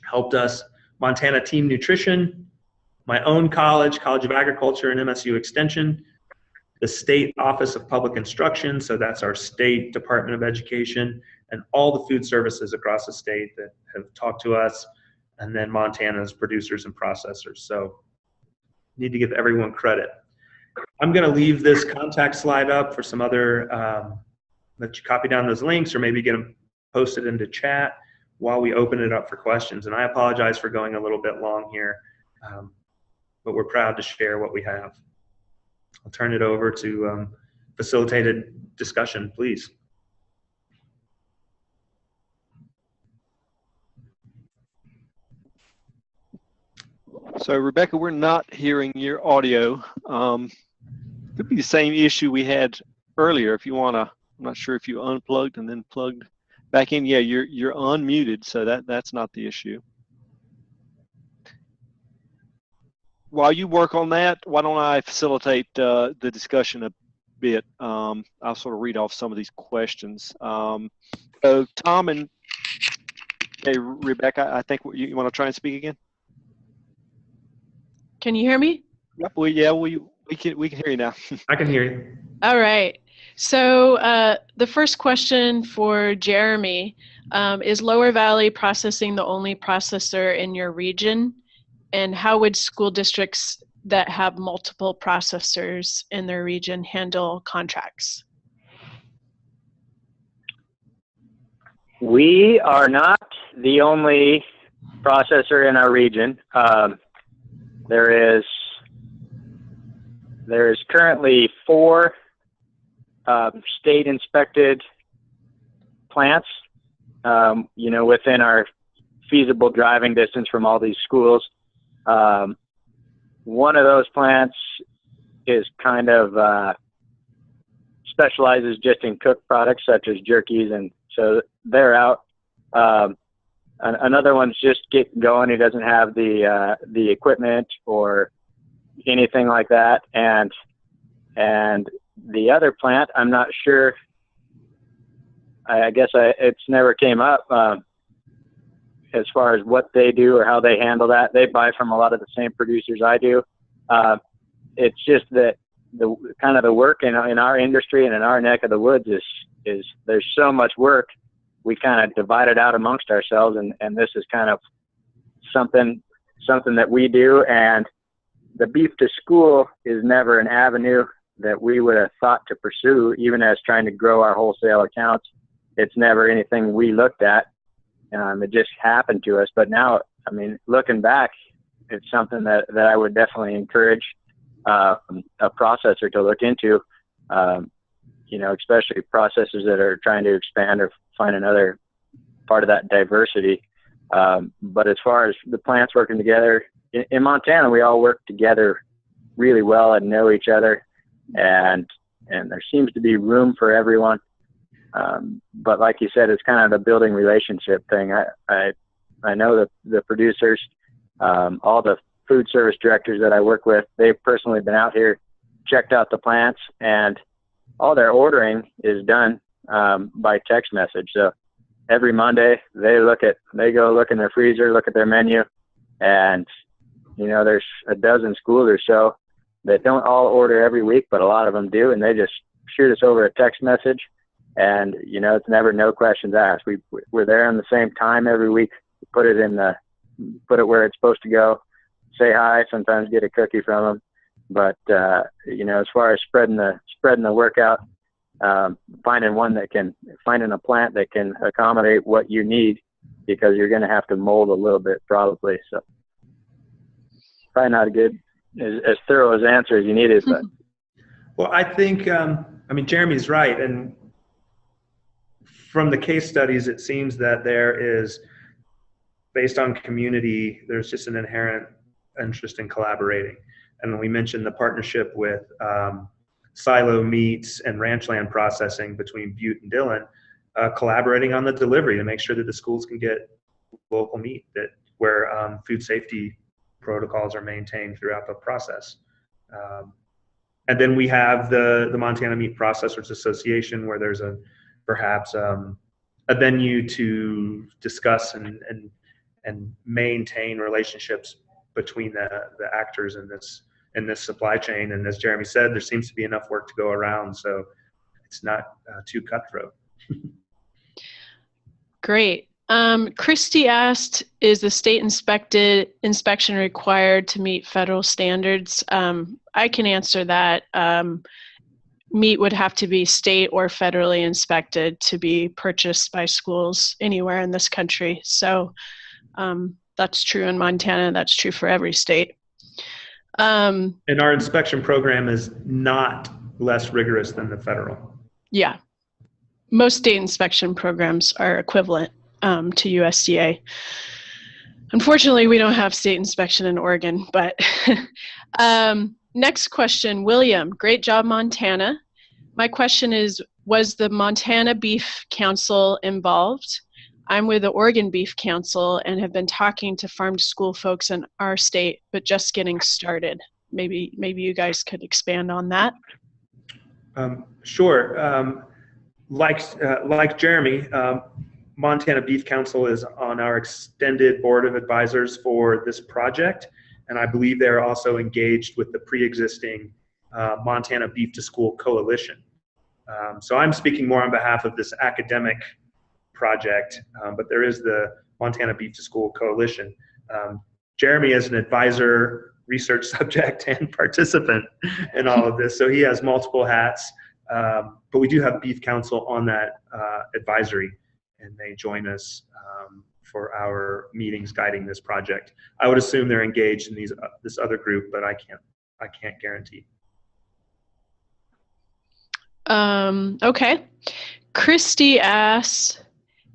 helped us. Montana Team Nutrition, my own college of Agriculture and MSU Extension, the State Office of Public Instruction, so that's our state Department of Education, and all the food services across the state that have talked to us, and then Montana's producers and processors. So need to give everyone credit. I'm going to leave this contact slide up for some other, let you copy down those links or maybe get them posted into chat while we open it up for questions. And I apologize for going a little bit long here, but we're proud to share what we have. I'll turn it over to facilitated discussion, please. So Rebecca, we're not hearing your audio. Could be the same issue we had earlier. If you want to, I'm not sure if you unplugged and then plugged back in. Yeah, you're unmuted, so that's not the issue. While you work on that, why don't I facilitate the discussion a bit? I'll sort of read off some of these questions. So Tom and Rebecca, I think you want to try and speak again? Can you hear me? Yep. Well, yeah, we can hear you now. I can hear you. All right. So the first question for Jeremy, is Lower Valley Processing the only processor in your region? And how would school districts that have multiple processors in their region handle contracts? We are not the only processor in our region. There is there's currently 4 state inspected plants, within our feasible driving distance from all these schools. One of those plants is kind of specializes just in cooked products such as jerkies, and so they're out. Another one's just getting going. He doesn't have the equipment or anything like that, and the other plant, I'm not sure. I guess it's never came up as far as what they do or how they handle that. They buy from a lot of the same producers I do. It's just that the kind of the work in our industry and in our neck of the woods is there's so much work. We kind of divide it out amongst ourselves, and this is kind of something that we do. And the beef to school is never an avenue that we would have thought to pursue, even as trying to grow our wholesale accounts. It's never anything we looked at. It just happened to us. But now, I mean, looking back, it's something that I would definitely encourage a processor to look into, especially processors that are trying to expand or find another part of that diversity. But as far as the plants working together, in Montana, we all work together really well and know each other, and there seems to be room for everyone. But like you said, it's kind of the building relationship thing. I know the producers, all the food service directors that I work with, they've personally been out here, checked out the plants, and all their ordering is done by text message. So every Monday they go look in their freezer, look at their menu, and there's a dozen schools or so that don't all order every week, but a lot of them do, and they just shoot us over a text message. And it's never no questions asked. We're there on the same time every week. Put it where it's supposed to go. Say hi. Sometimes get a cookie from them. But as far as spreading the work out, finding a plant that can accommodate what you need, because you're going to have to mold a little bit probably. So probably not as thorough as answer as you needed, but. Well, I think Jeremy's right, and from the case studies, it seems that there is, based on community, there's just an inherent interest in collaborating. And we mentioned the partnership with silo meats and ranch land processing between Butte and Dillon, collaborating on the delivery to make sure that the schools can get local meat, where food safety protocols are maintained throughout the process. And then we have the Montana Meat Processors Association, where there's perhaps a venue to discuss and maintain relationships between the actors in this supply chain. And as Jeremy said, there seems to be enough work to go around, so it's not too cutthroat. Great. Christy asked, is the state inspection required to meet federal standards? I can answer that. Meat would have to be state or federally inspected to be purchased by schools anywhere in this country. So that's true in Montana. That's true for every state. And our inspection program is not less rigorous than the federal. Yeah. Most state inspection programs are equivalent to USDA. Unfortunately, we don't have state inspection in Oregon, but next question, William, great job, Montana. My question is, was the Montana Beef Council involved? I'm with the Oregon Beef Council and have been talking to farm to school folks in our state, but just getting started. Maybe you guys could expand on that. Sure. Like Jeremy, Montana Beef Council is on our extended board of advisors for this project, and I believe they're also engaged with the pre-existing Montana Beef to School Coalition. So I'm speaking more on behalf of this academic project, but there is the Montana Beef to School Coalition. Jeremy is an advisor, research subject, and participant in all of this, so he has multiple hats. But we do have Beef Council on that advisory, and they join us for our meetings guiding this project. I would assume they're engaged in this other group, but I can't guarantee. Okay. Christy asks,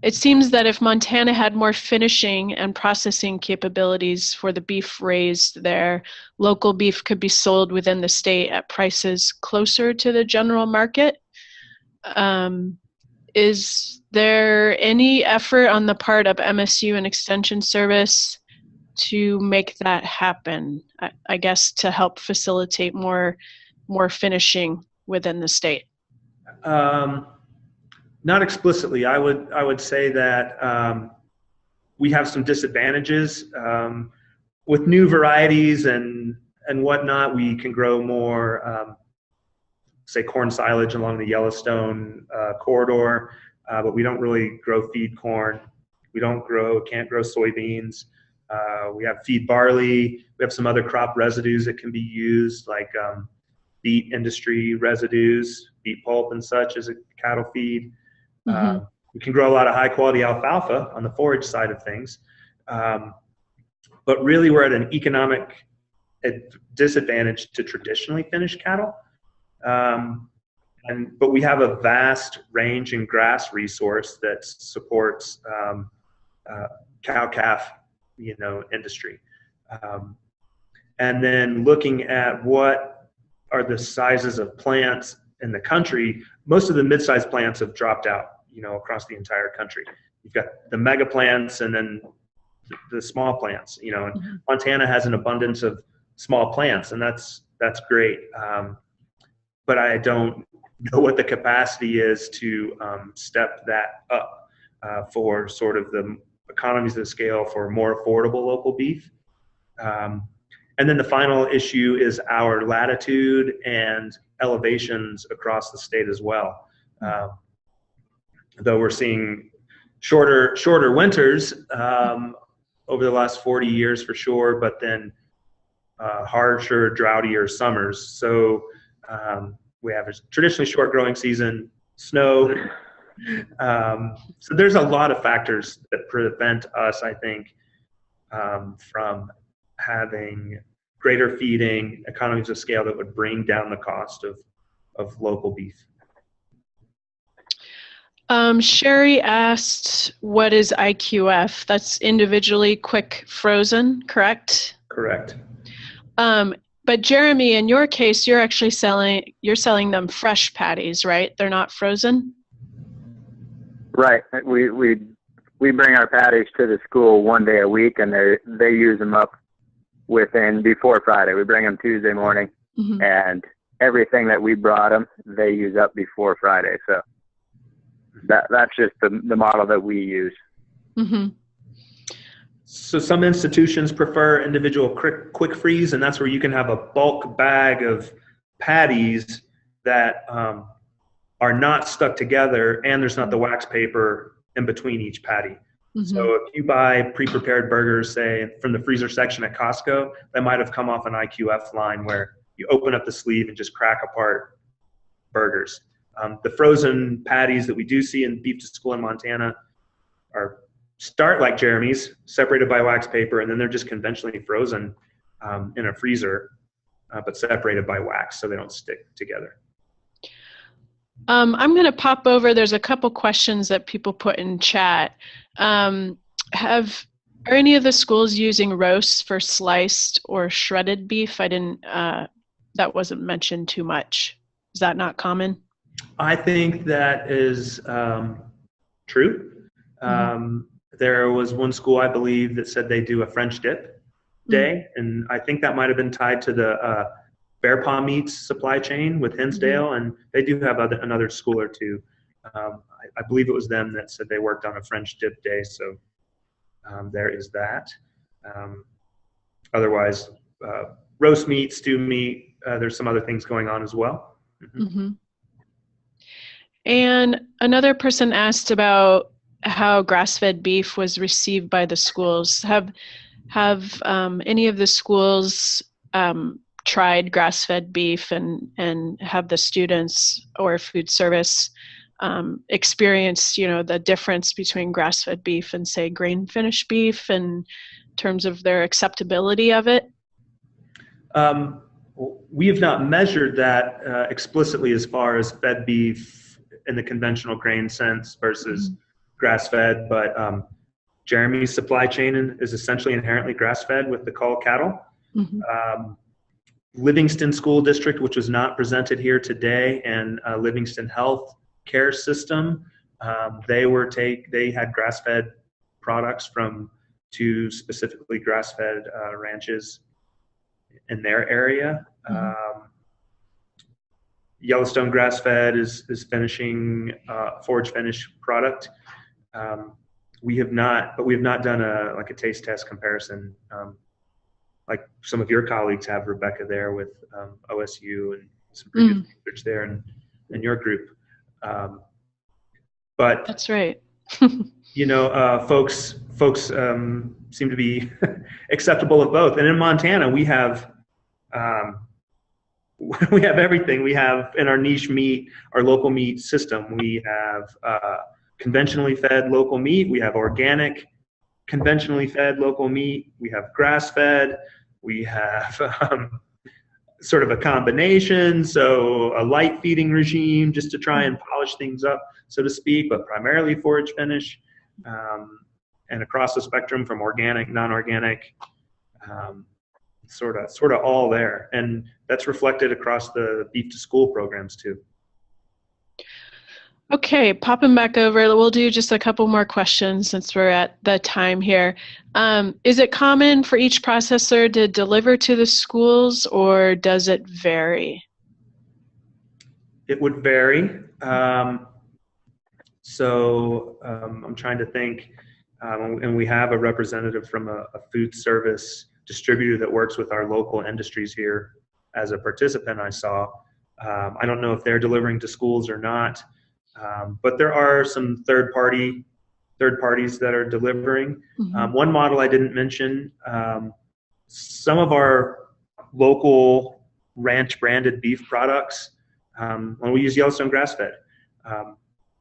it seems that if Montana had more finishing and processing capabilities for the beef raised there, local beef could be sold within the state at prices closer to the general market. Is there any effort on the part of MSU and Extension Service to make that happen? I guess to help facilitate more finishing within the state. Not explicitly. I would say that we have some disadvantages with new varieties and whatnot. We can grow more, say, corn silage along the Yellowstone corridor, but we don't really grow feed corn. We can't grow soybeans. We have feed barley. We have some other crop residues that can be used, like beet industry residues, beet pulp and such as a cattle feed. Mm-hmm. We can grow a lot of high quality alfalfa on the forage side of things. But really we're at an economic disadvantage to traditionally finished cattle. But we have a vast range and grass resource that supports cow-calf, industry. And then looking at what are the sizes of plants in the country, most of the mid-sized plants have dropped out, across the entire country. You've got the mega plants and then the small plants, and mm-hmm. Montana has an abundance of small plants, and that's great. But I don't know what the capacity is to step that up for sort of the economies of scale for more affordable local beef. And then the final issue is our latitude and elevations across the state as well. Though we're seeing shorter winters over the last 40 years for sure, but then harsher, droutier summers. So we have a traditionally short growing season, snow. So there's a lot of factors that prevent us, I think, from having greater feeding, economies of scale that would bring down the cost of local beef. Sherry asked, what is IQF? That's individually quick frozen, correct? Correct. But Jeremy, in your case, you're actually selling them fresh patties, right? They're not frozen? Right. We bring our patties to the school one day a week, and they use them up before Friday. We bring them Tuesday morning, mm-hmm. and everything that we brought them, they use up before Friday. So that's just the model that we use. Mm-hmm. So some institutions prefer individual quick freeze, and that's where you can have a bulk bag of patties that are not stuck together, and there's not the wax paper in between each patty. Mm-hmm. So if you buy pre-prepared burgers, say, from the freezer section at Costco, that might have come off an IQF line where you open up the sleeve and just crack apart burgers. The frozen patties that we do see in Beef to School in Montana start like Jeremy's, separated by wax paper, and then they're just conventionally frozen in a freezer, but separated by wax so they don't stick together. I'm going to pop over. There's a couple questions that people put in chat. Are any of the schools using roasts for sliced or shredded beef? That wasn't mentioned too much. Is that not common? I think that is true. Mm-hmm. There was one school, I believe, that said they do a French dip day, mm-hmm. and I think that might have been tied to the Paw Meat supply chain with Hinsdale, mm-hmm. and they do have another school or two. I believe it was them that said they worked on a French dip day, so there is that. Otherwise, roast meat, stew meat, there's some other things going on as well. Mm-hmm. Mm-hmm. And another person asked about how grass-fed beef was received by the schools. Have any of the schools tried grass-fed beef, and have the students or food service experienced, the difference between grass-fed beef and, say, grain-finished beef in terms of their acceptability of it? We have not measured that explicitly as far as fed beef in the conventional grain sense versus grass-fed, but Jeremy's supply chain is essentially inherently grass-fed with the cull cattle. Livingston School District, which was not presented here today, and Livingston Health Care System, they had grass-fed products from 2 specifically grass-fed ranches in their area. Yellowstone Grass-Fed is finishing forage finish product. We have not done a taste test comparison like some of your colleagues have, Rebecca, there with OSU and some previous research there in your group. But that's right. Folks seem to be acceptable of both. And in Montana, we have everything. We have in our niche meat, our local meat system, we have conventionally fed local meat. We have organic, conventionally fed local meat. We have grass-fed. We have sort of a combination, so a light feeding regime just to try and polish things up, so to speak, but primarily forage finish, and across the spectrum from organic, non-organic, sort of all there. And that's reflected across the beef to school programs too. Okay, popping back over, we'll do just a couple more questions since we're at the time here. Is it common for each processor to deliver to the schools, or does it vary? It would vary. So I'm trying to think, and we have a representative from a food service distributor that works with our local industries here as a participant I saw. I don't know if they're delivering to schools or not. But there are some third parties that are delivering. One model I didn't mention, some of our local ranch branded beef products, when we use Yellowstone Grass-Fed,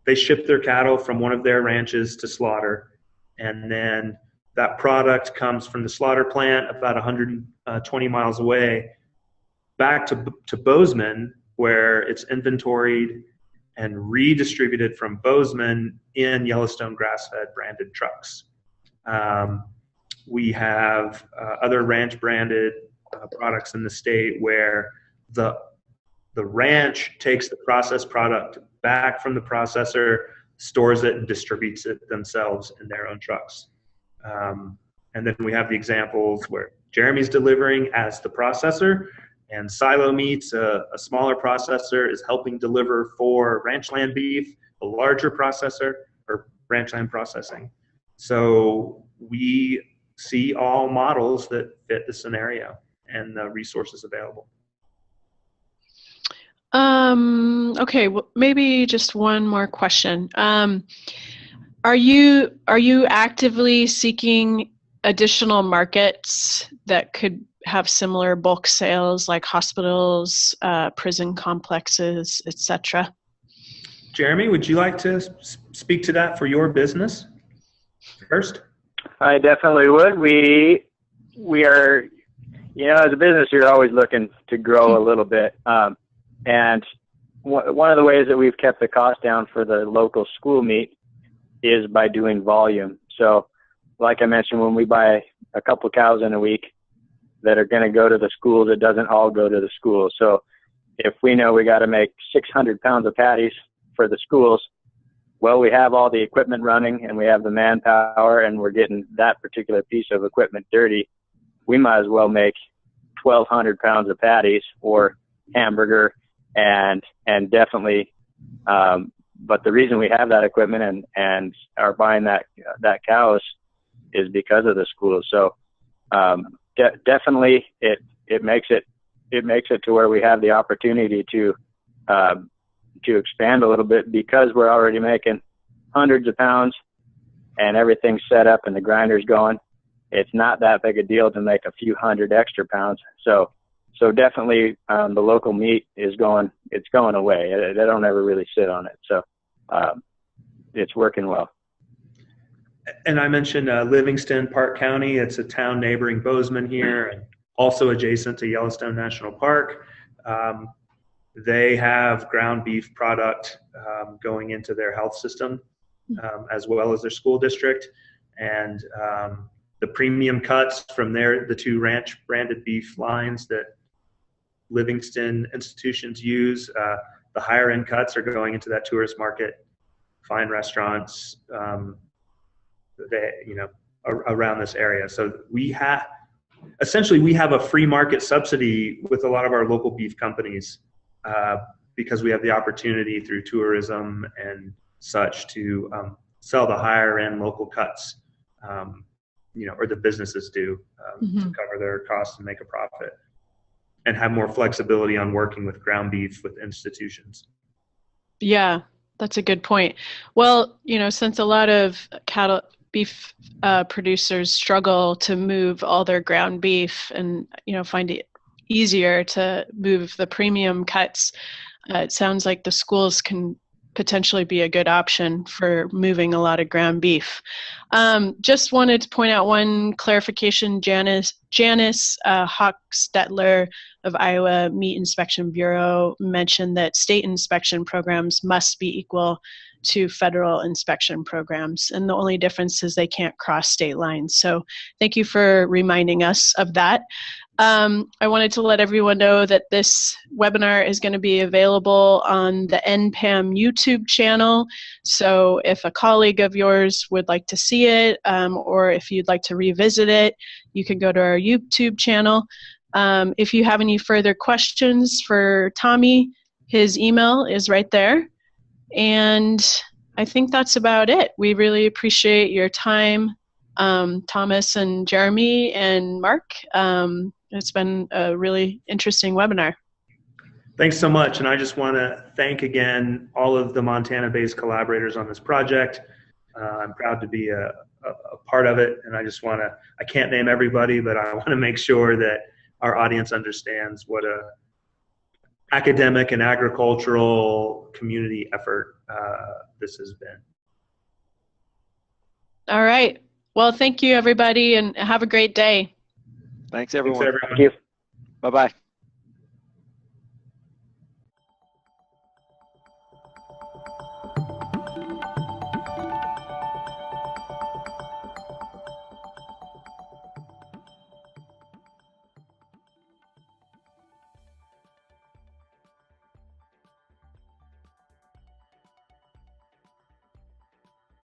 they ship their cattle from one of their ranches to slaughter, and then that product comes from the slaughter plant about 120 miles away back to Bozeman, where it's inventoried and redistributed from Bozeman in Yellowstone Grass-Fed branded trucks. We have other ranch branded products in the state where the ranch takes the processed product back from the processor, stores it, and distributes it themselves in their own trucks. And then we have the examples where Jeremy's delivering as the processor, and Silo Meats, a smaller processor, is helping deliver for Ranchland Beef, a larger processor, or Ranchland Processing. So we see all models that fit the scenario and the resources available. Okay, well, maybe just one more question. Are you actively seeking additional markets that could have similar bulk sales, like hospitals, prison complexes, etc.? Jeremy, would you like to speak to that for your business first? I definitely would. We are, as a business, you're always looking to grow a little bit. And one of the ways that we've kept the cost down for the local school meat is by doing volume. So like I mentioned, when we buy a couple cows in a week that are going to go to the schools, it doesn't all go to the schools. So if we know we got to make 600 pounds of patties for the schools, well, we have all the equipment running and we have the manpower and we're getting that particular piece of equipment dirty, we might as well make 1,200 pounds of patties or hamburger and definitely, but the reason we have that equipment and are buying that cows is because of the schools. So definitely it makes it to where we have the opportunity to expand a little bit because we're already making hundreds of pounds and everything's set up and the grinder's going. It's not that big a deal to make a few hundred extra pounds. So definitely the local meat it's going away. They don't ever really sit on it. So it's working well. And I mentioned Livingston, Park County. It's a town neighboring Bozeman here, and also adjacent to Yellowstone National Park. They have ground beef product going into their health system as well as their school district. And the premium cuts from the two ranch branded beef lines that Livingston institutions use, the higher end cuts are going into that tourist market, fine restaurants, around this area. So we have a free market subsidy with a lot of our local beef companies because we have the opportunity through tourism and such to sell the higher end local cuts, or the businesses do to cover their costs and make a profit, and have more flexibility on working with ground beef with institutions. Yeah, that's a good point. Well, since a lot of beef producers struggle to move all their ground beef and, find it easier to move the premium cuts, it sounds like the schools can potentially be a good option for moving a lot of ground beef. Just wanted to point out one clarification. Janice Hochstetler of Iowa Meat Inspection Bureau mentioned that state inspection programs must be equal to federal inspection programs, and the only difference is they can't cross state lines. So thank you for reminding us of that. I wanted to let everyone know that this webinar is going to be available on the NPAM YouTube channel. So if a colleague of yours would like to see it, or if you'd like to revisit it, you can go to our YouTube channel. If you have any further questions for Tommy, his email is right there. And I think that's about it. We really appreciate your time, Thomas and Jeremy and Mark. It's been a really interesting webinar. Thanks so much. And I just want to thank again all of the Montana-based collaborators on this project. I'm proud to be a part of it. And I can't name everybody, but I want to make sure that our audience understands what a academic and agricultural community effort this has been. All right. Well, thank you, everybody, and have a great day. Thanks, everyone. Thanks, everyone. Thank you. Bye-bye.